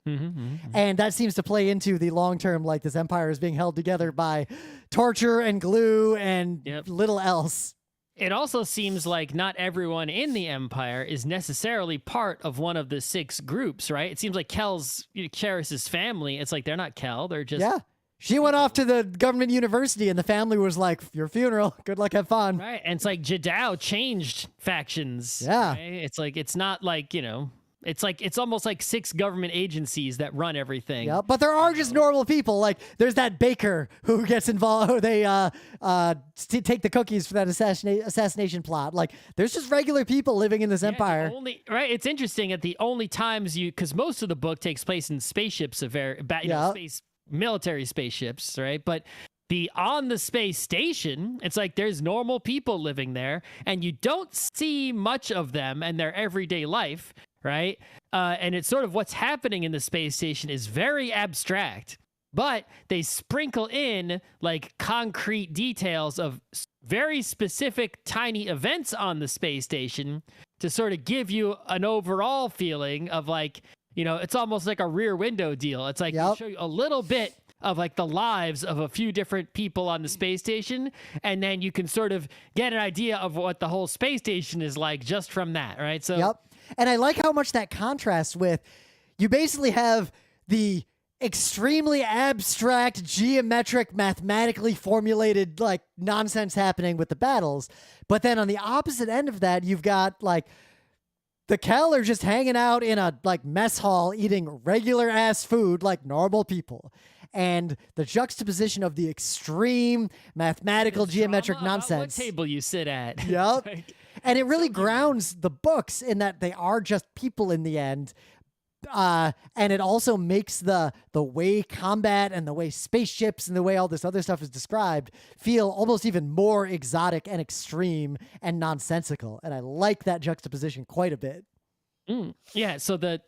And that seems to play into the long-term, like, this empire is being held together by torture and glue and little else. It also seems like not everyone in the Empire is necessarily part of one of the 6 groups, right? It seems like Cheris's family, it's like they're not Kel, they're just... Yeah. She went off to the government university, and the family was like, your funeral, good luck, have fun. Right, and it's like Jadao changed factions. Yeah. Right? It's like, it's not like, it's almost like 6 government agencies that run everything. Yeah, but there are just normal people. Like, there's that baker who gets involved, who they take the cookies for that assassination plot. Like, there's just regular people living in this empire. It's interesting at the only times because most of the book takes place in spaceships, space military spaceships, right? But on the space station, it's like there's normal people living there, and you don't see much of them and their everyday life, right? And it's sort of what's happening in the space station is very abstract, but they sprinkle in like concrete details of very specific tiny events on the space station to sort of give you an overall feeling of like, it's almost like a Rear Window deal. It's like they show you a little bit of like the lives of a few different people on the space station, and then you can sort of get an idea of what the whole space station is like just from that, right? So, and I like how much that contrasts with, you basically have the extremely abstract, geometric, mathematically formulated like nonsense happening with the battles, but then on the opposite end of that, you've got like the Kel are just hanging out in a like mess hall eating regular ass food like normal people. And the juxtaposition of the extreme mathematical geometric nonsense. What table you sit at. Yep. And it really grounds the books in that they are just people in the end. And it also makes the way combat and the way spaceships and the way all this other stuff is described feel almost even more exotic and extreme and nonsensical. And I like that juxtaposition quite a bit. Yeah, so the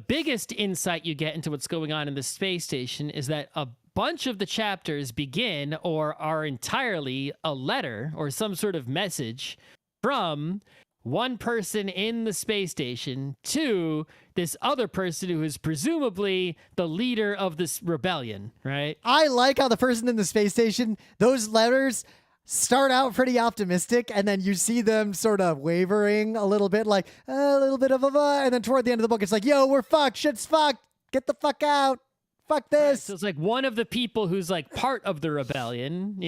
biggest insight you get into what's going on in the space station is that a bunch of the chapters begin or are entirely a letter or some sort of message from one person in the space station to this other person who is presumably the leader of this rebellion, right? I like how the person in the space station, those letters start out pretty optimistic, and then you see them sort of wavering a little bit, like a little bit of and then toward the end of the book, it's like, yo, we're fucked, shit's fucked, get the fuck out, fuck this. Right, so it's like one of the people who's like part of the rebellion,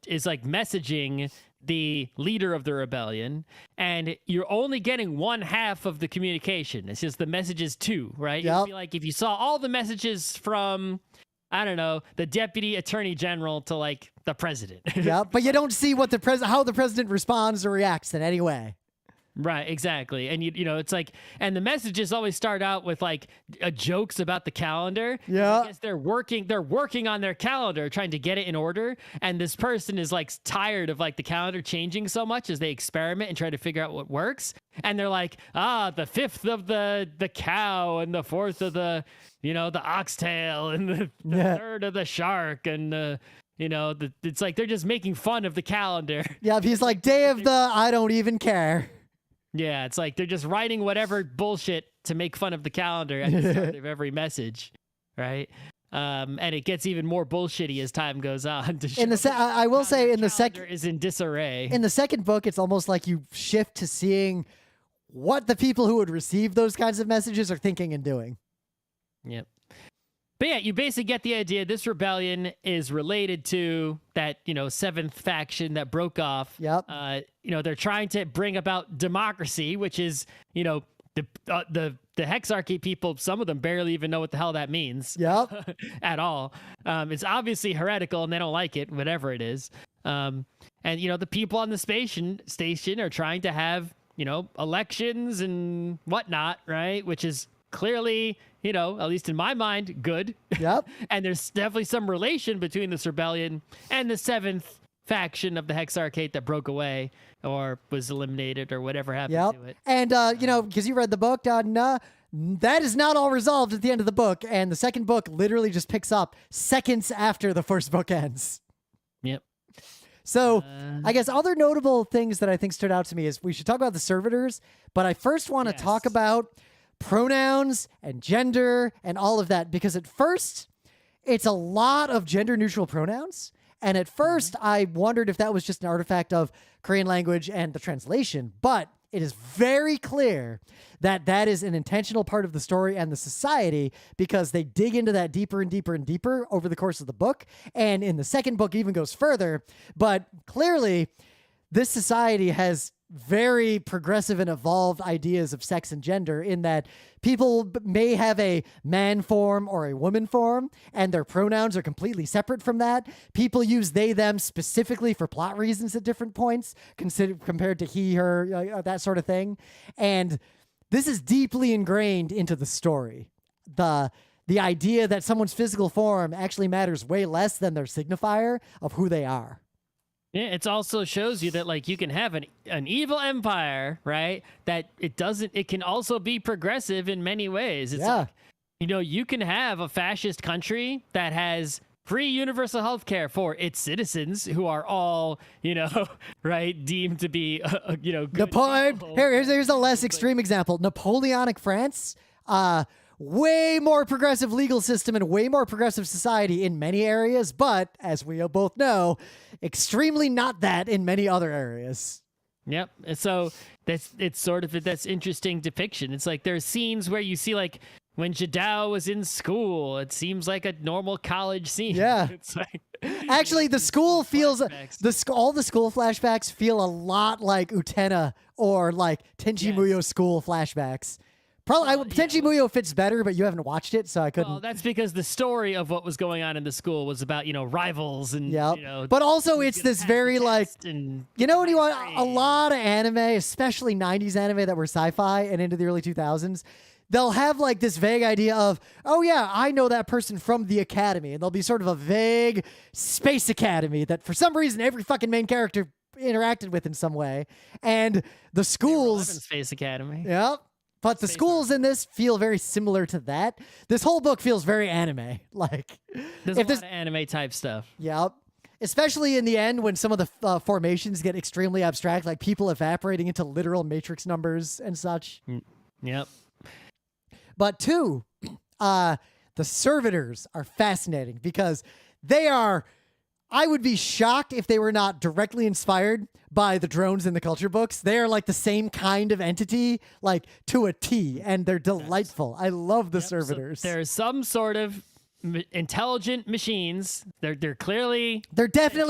is like messaging the leader of the rebellion, and you're only getting one half of the communication. It's just the messages too, right? Yep. It'd be like if you saw all the messages from I don't know, the deputy attorney general to like the president. Yeah, but you don't see what how the president responds or reacts in any way. Right, exactly. And you know, it's like, and the messages always start out with like jokes about the calendar. Yeah. I guess they're working on their calendar, trying to get it in order. And this person is like tired of like the calendar changing so much as they experiment and try to figure out what works. And they're like, the 5th of the cow and the 4th of the, you know, the oxtail and the 3rd of the shark and you know, it's like they're just making fun of the calendar. Yeah, he's like, day of the I don't even care. Yeah, it's like they're just writing whatever bullshit to make fun of the calendar at the start of every message, right? And it gets even more bullshitty as time goes on. I will say in the second is in disarray. In the second book, it's almost like you shift to seeing what the people who would receive those kinds of messages are thinking and doing. Yep. But yeah, you basically get the idea. This rebellion is related to that, you know, 7th faction that broke off. Yep. You know, they're trying to bring about democracy, which is, you know, the hexarchy people. Some of them barely even know what the hell that means. Yep. At all. It's obviously heretical, and they don't like it, whatever it is. And you know, the people on the station are trying to have, you know, elections and whatnot, right? Which is clearly, you know, at least in my mind, good. Yep. And there's definitely some relation between this rebellion and the 7th faction of the hexarchate that broke away or was eliminated or whatever happened to it. And, you know, because you read the book, that is not all resolved at the end of the book. And the second book literally just picks up seconds after the first book ends. Yep. So I guess other notable things that I think stood out to me is we should talk about the servitors, but I first want to talk about pronouns and gender and all of that, because at first it's a lot of gender neutral pronouns. And at first I wondered if that was just an artifact of Korean language and the translation, but it is very clear that that is an intentional part of the story and the society, because they dig into that deeper and deeper and deeper over the course of the book. And in the second book even goes further, but clearly this society has very progressive and evolved ideas of sex and gender, in that people may have a man form or a woman form, and their pronouns are completely separate from that. People use they, them specifically for plot reasons at different points, compared to he, her, that sort of thing. And this is deeply ingrained into the story. The idea that someone's physical form actually matters way less than their signifier of who they are. Yeah, it also shows you that like you can have an evil empire, right? That it can also be progressive in many ways. It's like, you know, you can have a fascist country that has free universal health care for its citizens who are all, you know, right, deemed to be, you know, good people. Here's a less extreme example. Napoleonic France, way more progressive legal system and way more progressive society in many areas, but as we both know, extremely not that in many other areas. Yep. And so it's sort of that's interesting depiction. It's like there's scenes where you see like when Jadao was in school, it seems like a normal college scene. Yeah. It's like, actually, the school feels all the school flashbacks feel a lot like Utena or like Tenchi Muyo school flashbacks. Probably Tenchi Muyo fits better, but you haven't watched it, so I couldn't. Well, that's because the story of what was going on in the school was about, you know, rivals and, you know. But also it's this very like, you know what you want? A lot of anime, especially 90s anime that were sci-fi and into the early 2000s, they'll have like this vague idea of, oh yeah, I know that person from the academy. And there'll be sort of a vague space academy that for some reason every fucking main character interacted with in some way. And the schools... Space Academy. Yep. But the schools in this feel very similar to that. This whole book feels very anime. Like, there's a lot of anime type stuff. Yep. Especially in the end when some of the formations get extremely abstract, like people evaporating into literal matrix numbers and such. Yep. But two, the servitors are fascinating because they are... I would be shocked if they were not directly inspired by the drones in the culture books. They are like the same kind of entity, like to a T, and they're delightful. I love the servitors. So there's some sort of intelligent machines. They're definitely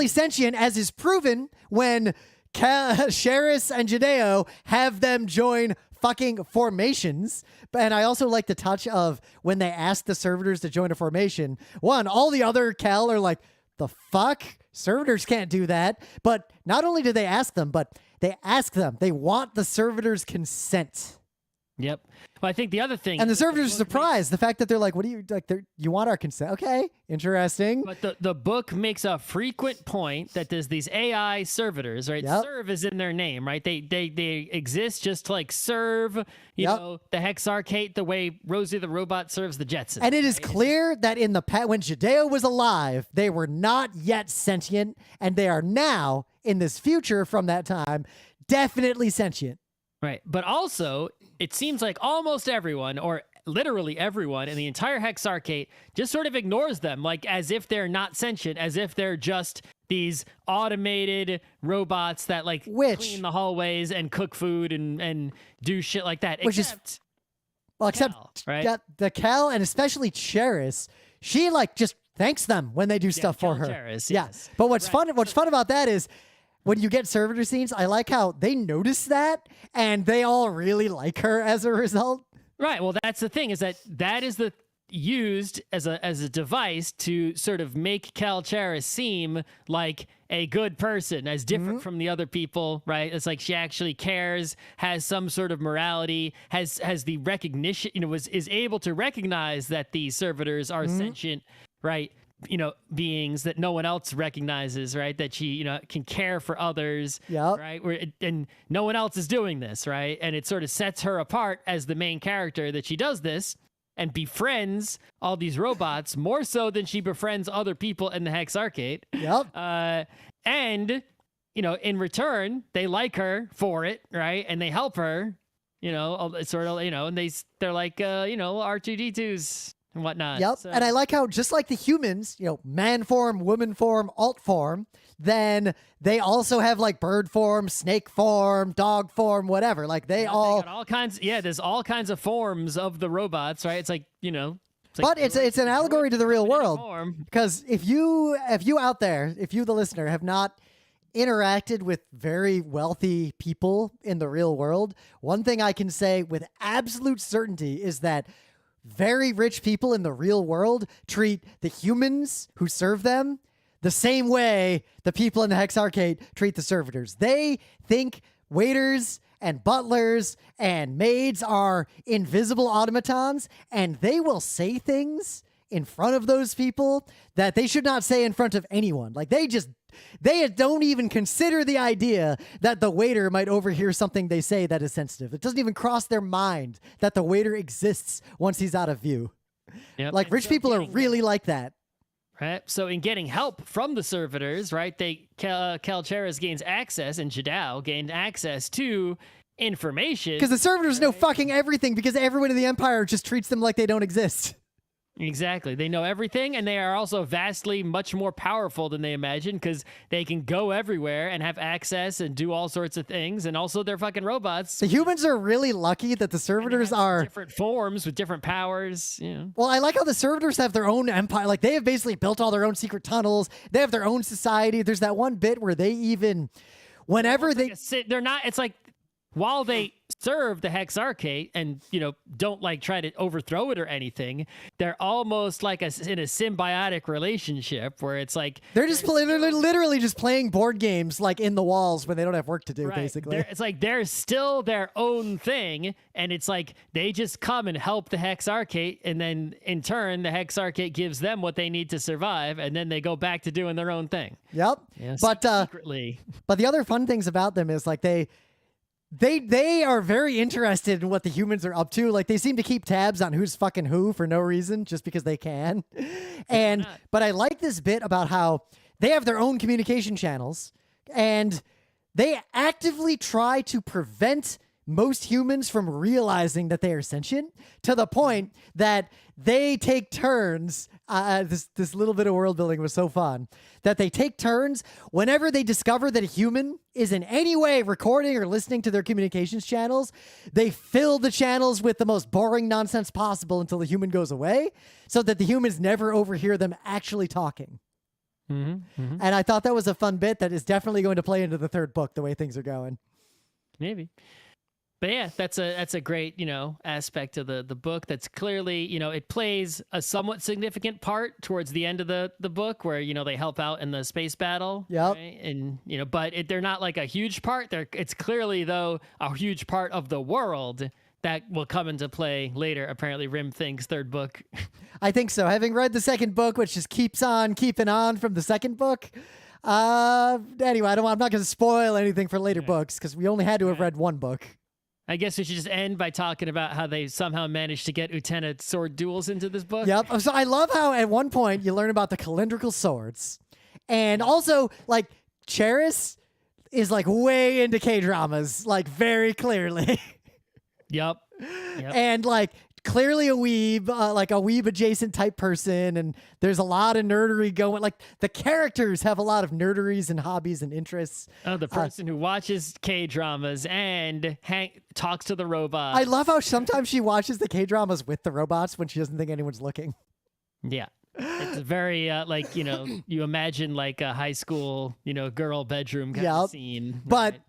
sentient, as is proven when Kel Cheris and Jadeo have them join fucking formations. And I also like the touch of when they ask the servitors to join a formation. One, all the other Kel are like, the fuck? Servitors can't do that. But not only do they ask them, but they ask them. They want the servitors' consent. Yep. Well, I think the other thing, and the servitors are surprised. The fact that they're like, "What do you like? You want our consent? Okay, interesting." But the book makes a frequent point that there's these AI servitors, right? Yep. Serve is in their name, right? They exist just to like serve, you know, the hexarchate the way Rosie the robot serves the Jetsons. And it is clear that in the when Judeo was alive, they were not yet sentient, and they are now in this future from that time definitely sentient. Right. But also, it seems like almost everyone, or literally everyone in the entire hexarchate just sort of ignores them, like as if they're not sentient, as if they're just these automated robots that like clean the hallways and cook food and do shit like that. Except Kel, right? The Kel, and especially Cheris, she like just thanks them when they do stuff for her. Cheris, yeah. yes. But what's fun about that is when you get servitor scenes, I like how they notice that and they all really like her as a result. Right. Well, that's the thing, is that is used as a device to sort of make Kel Cheris seem like a good person, as different from the other people, right? It's like she actually cares, has some sort of morality, has the recognition, is able to recognize that these servitors are sentient, right? Beings that no one else recognizes, right? That she, can care for others, right? And no one else is doing this, right? And it sort of sets her apart as the main character, that she does this and befriends all these robots more so than she befriends other people in the hexarchate. And, in return, they like her for it, right? And they help her, sort of, and they're like, R2D2s. And whatnot. So. And I like how, just like the humans, man form, woman form, alt form, then they also have like bird form, snake form, dog form, whatever. Like they all kinds. Yeah, there's all kinds of forms of the robots, right? It's like, but it's an allegory to the real world. Because if you out there, if you, the listener, have not interacted with very wealthy people in the real world, one thing I can say with absolute certainty is that very rich people in the real world treat the humans who serve them the same way the people in the hexarchate treat the servitors. They think waiters and butlers and maids are invisible automatons, and they will say things in front of those people that they should not say in front of anyone. Like they don't even consider the idea that the waiter might overhear something they say that is sensitive. It doesn't even cross their mind that the waiter exists once he's out of view. Like rich people are really like that. Right. So in getting help from the servitors, right, Kel Cheris gains access, and Jadao gained access to information. Because the servitors know fucking everything, because everyone in the Empire just treats them like they don't exist. Exactly. They know everything, and they are also vastly much more powerful than they imagine, because they can go everywhere and have access and do all sorts of things, and also they're fucking robots. The humans are really lucky that the servitors are different forms with different powers. Well, I like how the servitors have their own empire. Like they have basically built all their own secret tunnels. They have their own society. There's that one bit where they even, whenever they're not. It's like, while they serve the hexarchate and, don't like try to overthrow it or anything, they're almost like in a symbiotic relationship where it's like they're literally just playing board games like in the walls when they don't have work to do, basically. It's like they're still their own thing, and it's like they just come and help the hexarchate, and then in turn the hexarchate gives them what they need to survive, and then they go back to doing their own thing. Yep. Yeah, but secretly. But the other fun things about them is like they are very interested in what the humans are up to. Like they seem to keep tabs on who's fucking who for no reason, just because they can. But I like this bit about how they have their own communication channels, and they actively try to prevent most humans from realizing that they are sentient, to the point that they take turns. This little bit of world building was so fun that they take turns whenever they discover that a human is in any way recording or listening to their communications channels. They fill the channels with the most boring nonsense possible until the human goes away, so that the humans never overhear them actually talking. And I thought that was a fun bit that is definitely going to play into the third book, the way things are going. Maybe. But yeah, that's a great, aspect of the book. That's clearly, it plays a somewhat significant part towards the end of the book where, they help out in the space battle. Yep. Right? And, but they're not like a huge part. It's clearly, though, a huge part of the world that will come into play later. Apparently, Rim thinks third book. I think so. Having read the second book, which just keeps on keeping on from the second book. Anyway, I'm not going to spoil anything for later books because we only had to have read one book. I guess we should just end by talking about how they somehow managed to get Utena sword duels into this book. Yep. So I love how at one point you learn about the calendrical swords. And also, like, Cheris is, like, way into K-dramas, like, very clearly. Yep. And, like, clearly a weeb, like a weeb adjacent type person. And there's a lot of nerdery going. Like, the characters have a lot of nerderies and hobbies and interests. Oh, the person who watches K-dramas and talks to the robots. I love how sometimes she watches the K-dramas with the robots when she doesn't think anyone's looking. Yeah. It's very, you imagine like a high school, girl bedroom kind of scene. But right?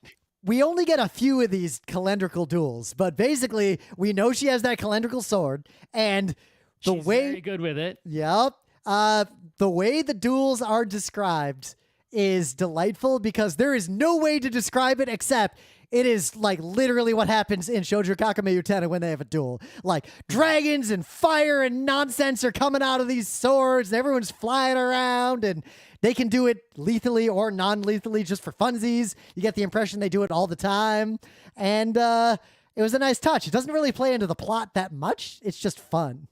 we only get a few of these calendrical duels. But basically, we know she has that calendrical sword. And She's very good with it. Yep. The way the duels are described is delightful because there is no way to describe it except it is like literally what happens in Shoujo Kakame Utena when they have a duel. Like dragons and fire and nonsense are coming out of these swords and everyone's flying around and they can do it lethally or non-lethally just for funsies. You get the impression they do it all the time. And it was a nice touch. It doesn't really play into the plot that much. It's just fun.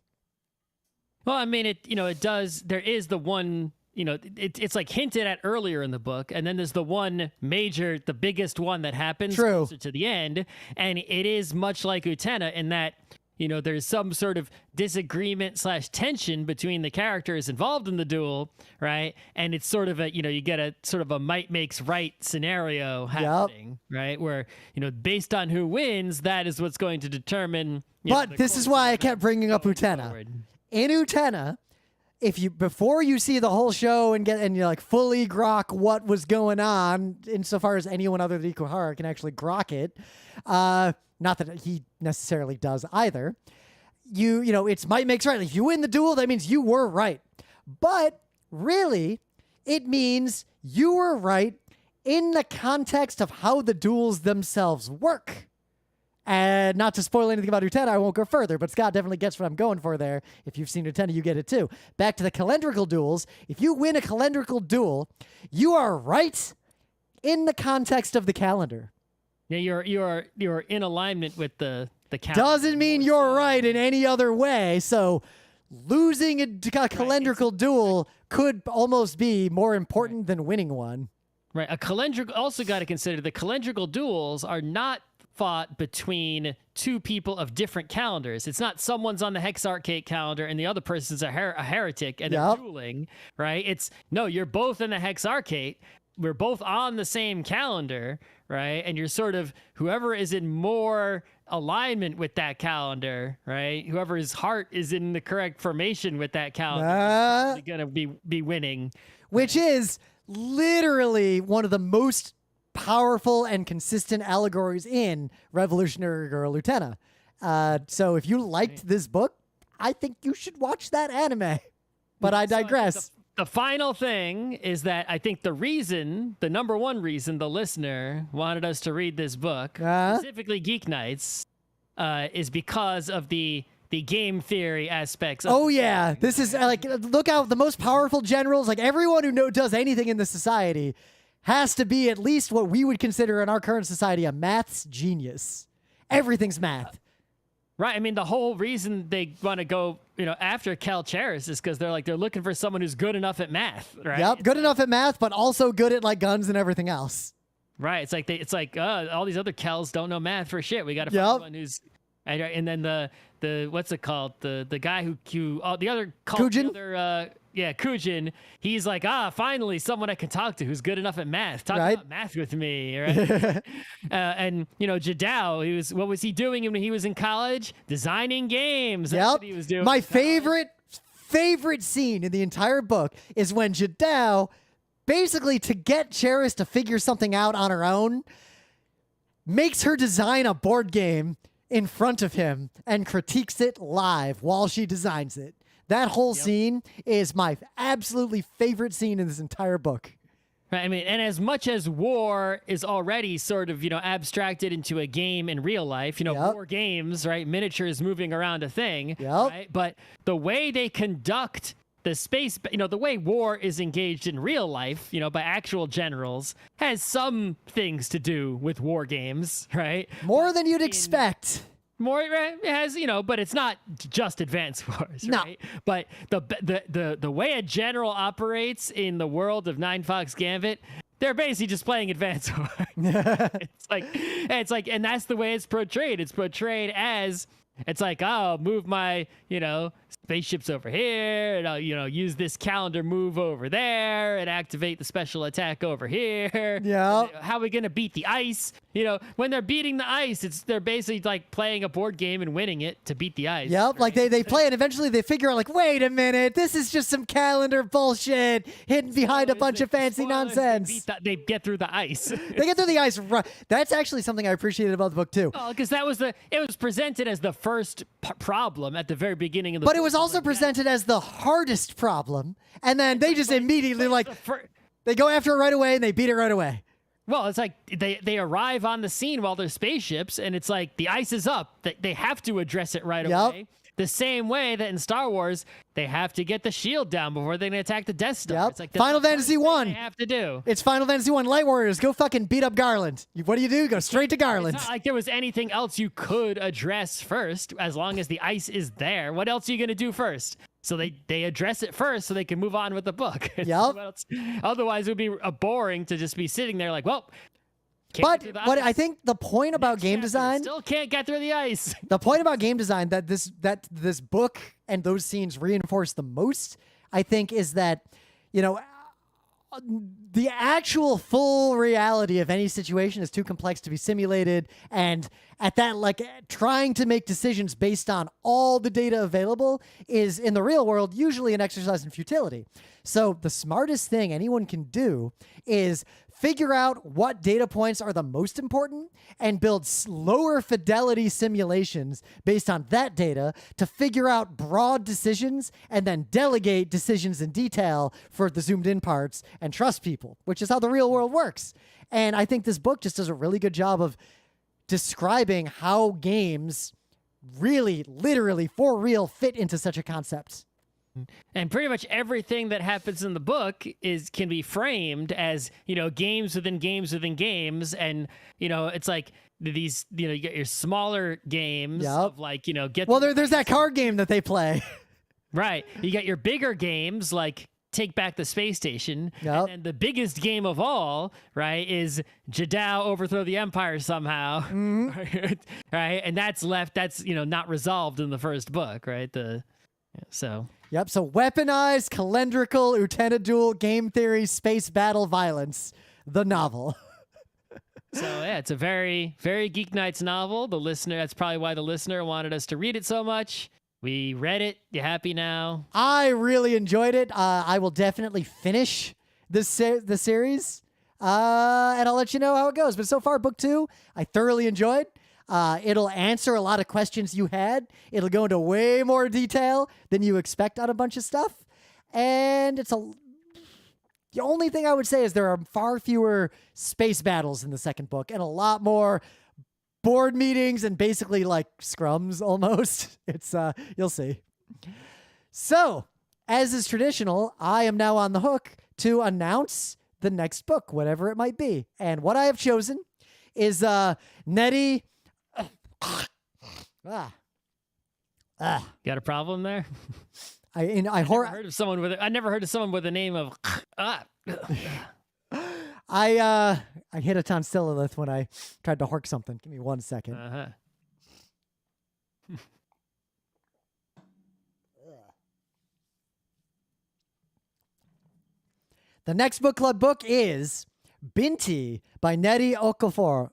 Well, I mean, it does. There is the one, it's like hinted at earlier in the book. And then there's the one major, the biggest one that happens closer to the end. And it is much like Utena in that, there's some sort of disagreement / tension between the characters involved in the duel, right? And it's sort of a, you get a sort of a might makes right scenario happening, right? Where, based on who wins, that is what's going to determine. But this is why I kept bringing up Utena. Forward. In Utena, before you see the whole show and you like fully grok what was going on, insofar as anyone other than Ikuhara can actually grok it, not that he necessarily does either. It's might makes right. If you win the duel, that means you were right. But really, it means you were right in the context of how the duels themselves work. And not to spoil anything about Utena, I won't go further, but Scott definitely gets what I'm going for there. If you've seen Utena, you get it too. Back to the calendrical duels. If you win a calendrical duel, you are right in the context of the calendar. Yeah, you're in alignment with the calendar. Doesn't mean you're right in any other way. So losing a calendrical duel could almost be more important than winning one. Right. Also got to consider the calendrical duels are not fought between two people of different calendars. It's not someone's on the hexarchate calendar and the other person's a heretic and they're dueling, right? You're both in the hexarchate. We're both on the same calendar, right? And you're sort of whoever is in more alignment with that calendar, right? Whoever's heart is in the correct formation with that calendar is going to be winning. Which is literally one of the most powerful and consistent allegories in Revolutionary Girl Utena. So if you liked this book, I think you should watch that anime. But I digress. The final thing is that I think the number one reason the listener wanted us to read this book, specifically GeekNights, is because of the game theory aspects. This is like, look out, the most powerful generals, like everyone who does anything in the society has to be at least what we would consider in our current society a maths genius. Everything's math. Right. I mean, the whole reason they want to go, after Kel Cheris is because they're looking for someone who's good enough at math, right? Yep, good enough at math, but also good at like guns and everything else. Right. It's like all these other Kels don't know math for shit. We got to find one who's, and then the what's it called? The guy who the other Kujin? Kujin, he's like, finally someone I can talk to who's good enough at math. Talk about math with me, right? And Jadao, what was he doing when he was in college? Designing games. That's what he was doing. My favorite scene in the entire book is when Jadao, basically to get Cheris to figure something out on her own, makes her design a board game in front of him and critiques it live while she designs it. That whole scene is my absolutely favorite scene in this entire book. Right, I mean, and as much as war is already sort of, abstracted into a game in real life, war games, right? Miniatures moving around a thing, right? But the way they conduct the space, the way war is engaged in real life, by actual generals, has some things to do with war games, right? More than you'd expect. More it has, but it's not just Advance Wars, right? No. But the way a general operates in the world of Ninefox Gambit, they're basically just playing Advance Wars. It's like, and that's the way it's portrayed. It's portrayed as, it's like, oh, move my, spaceships over here, and I'll, use this calendar move over there, and activate the special attack over here. Yeah. How are we gonna beat the ice? When they're beating the ice, they're basically like playing a board game and winning it to beat the ice. Yep. Right? Like they play it. Eventually, they figure out, like, wait a minute, this is just some calendar bullshit hidden behind a bunch of fancy nonsense. They get through the ice. They get through the ice. That's actually something I appreciated about the book too. Oh, because it was presented as the first problem at the very beginning of the book. But it was also presented as the hardest problem, and then they just immediately they go after it right away and they beat it right away. Well, it's like they arrive on the scene while they're spaceships, and it's like the ice is up. They have to address it right away. The same way that in Star Wars, they have to get the shield down before they can attack the Death Star. Yep. It's like Final Fantasy 1. They have to do. It's Final Fantasy 1. Light Warriors, go fucking beat up Garland. What do? Go straight to Garland. It's not like there was anything else you could address first, as long as the ice is there. What else are you going to do first? So they address it first so they can move on with the book. Yep. Otherwise, it would be boring to just be sitting there like, well... But I think the point about game design still can't get through the ice. The point about game design that this book and those scenes reinforce the most, I think, is that the actual full reality of any situation is too complex to be simulated, and at that, like, trying to make decisions based on all the data available is, in the real world, usually an exercise in futility. So the smartest thing anyone can do is figure out what data points are the most important and build lower fidelity simulations based on that data to figure out broad decisions, and then delegate decisions in detail for the zoomed in parts and trust people, which is how the real world works. And I think this book just does a really good job of describing how games really, literally, for real, fit into such a concept. And pretty much everything that happens in the book can be framed as, games within games within games. And, it's like these, you get your smaller games of like, there's that card game that they play. Right. You got your bigger games like Take Back the Space Station. And then the biggest game of all, right, is Jeddah Overthrow the Empire somehow. Mm-hmm. Right. And that's not resolved in the first book, right? So weaponized, calendrical, Utena duel, game theory, space battle, violence. The novel. So yeah, it's a very, very GeekNights novel. That's probably why the listener wanted us to read it so much. We read it. You happy now? I really enjoyed it. I will definitely finish the series, and I'll let you know how it goes. But so far, book 2, I thoroughly enjoyed. It'll answer a lot of questions you had. It'll go into way more detail than you expect on a bunch of stuff. And the only thing I would say is there are far fewer space battles in the second book and a lot more board meetings and basically like scrums almost. It's, you'll see. So, as is traditional, I am now on the hook to announce the next book, whatever it might be. And what I have chosen is, Nettie... Got a problem there? I never heard of someone with a name of I hit a tonsillolith when I tried to hork something. Give me 1 second. The next book club book is Binti by Nettie Okafor.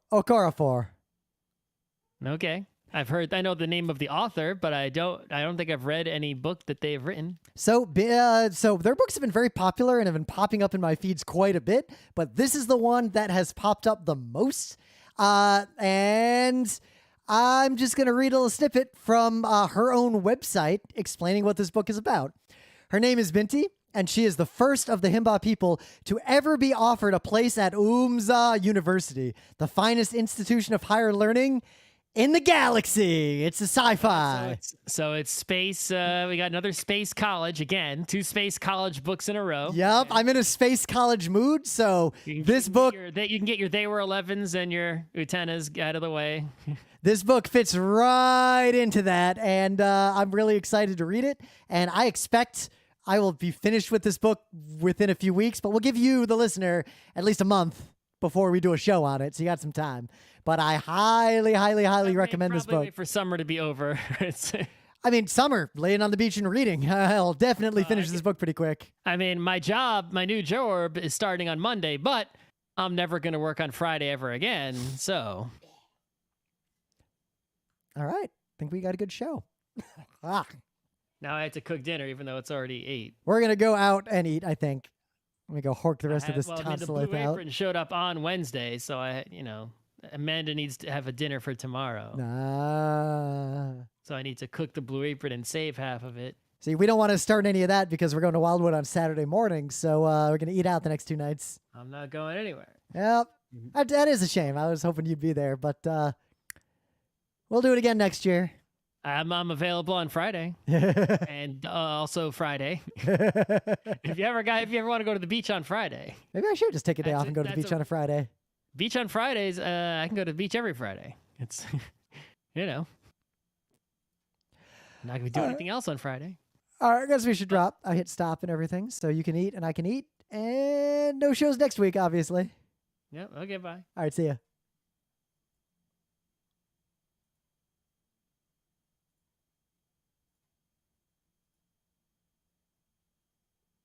Okay. I know the name of the author, but I don't think I've read any book that they've written. So their books have been very popular and have been popping up in my feeds quite a bit, but this is the one that has popped up the most. And I'm just going to read a little snippet from her own website explaining what this book is about. Her name is Binti, and she is the first of the Himba people to ever be offered a place at Umza University, the finest institution of higher learning in the galaxy. It's a sci-fi. So it's space. We got another space college again. 2 space college books in a row. Yep, I'm in a space college mood. So this book, you can get your They Were 11s and your Utenas out of the way. this book fits right into that, and I'm really excited to read it. And I expect I will be finished with this book within a few weeks, but we'll give you, the listener, at least a month before we do a show on it, so you got some time. But I highly, highly, highly recommend this book. Wait for summer to be over. I mean, summer, laying on the beach and reading. I'll definitely finish this book pretty quick. I mean, my new job is starting on Monday, but I'm never going to work on Friday ever again, so. All right. I think we got a good show. Now I have to cook dinner, even though it's already 8. We're going to go out and eat, I think. Let me go hork the rest of this tonsilite the Blue out. Apron showed up on Wednesday, so Amanda needs to have a dinner for tomorrow. So I need to cook the Blue Apron and save half of it. See, we don't want to start any of that because we're going to Wildwood on Saturday morning, so we're going to eat out the next 2 nights. I'm not going anywhere. Yep. That is a shame. I was hoping you'd be there, but we'll do it again next year. I'm available on Friday and also Friday. If you ever want to go to the beach on Friday, maybe I should just take a day off and go to the beach on a Friday. Beach on Fridays, I can go to the beach every Friday. It's, not going to do anything else on Friday. All right, I guess we should drop. I hit stop and everything, so you can eat and I can eat. And no shows next week, obviously. Yep, okay, bye. All right, see ya.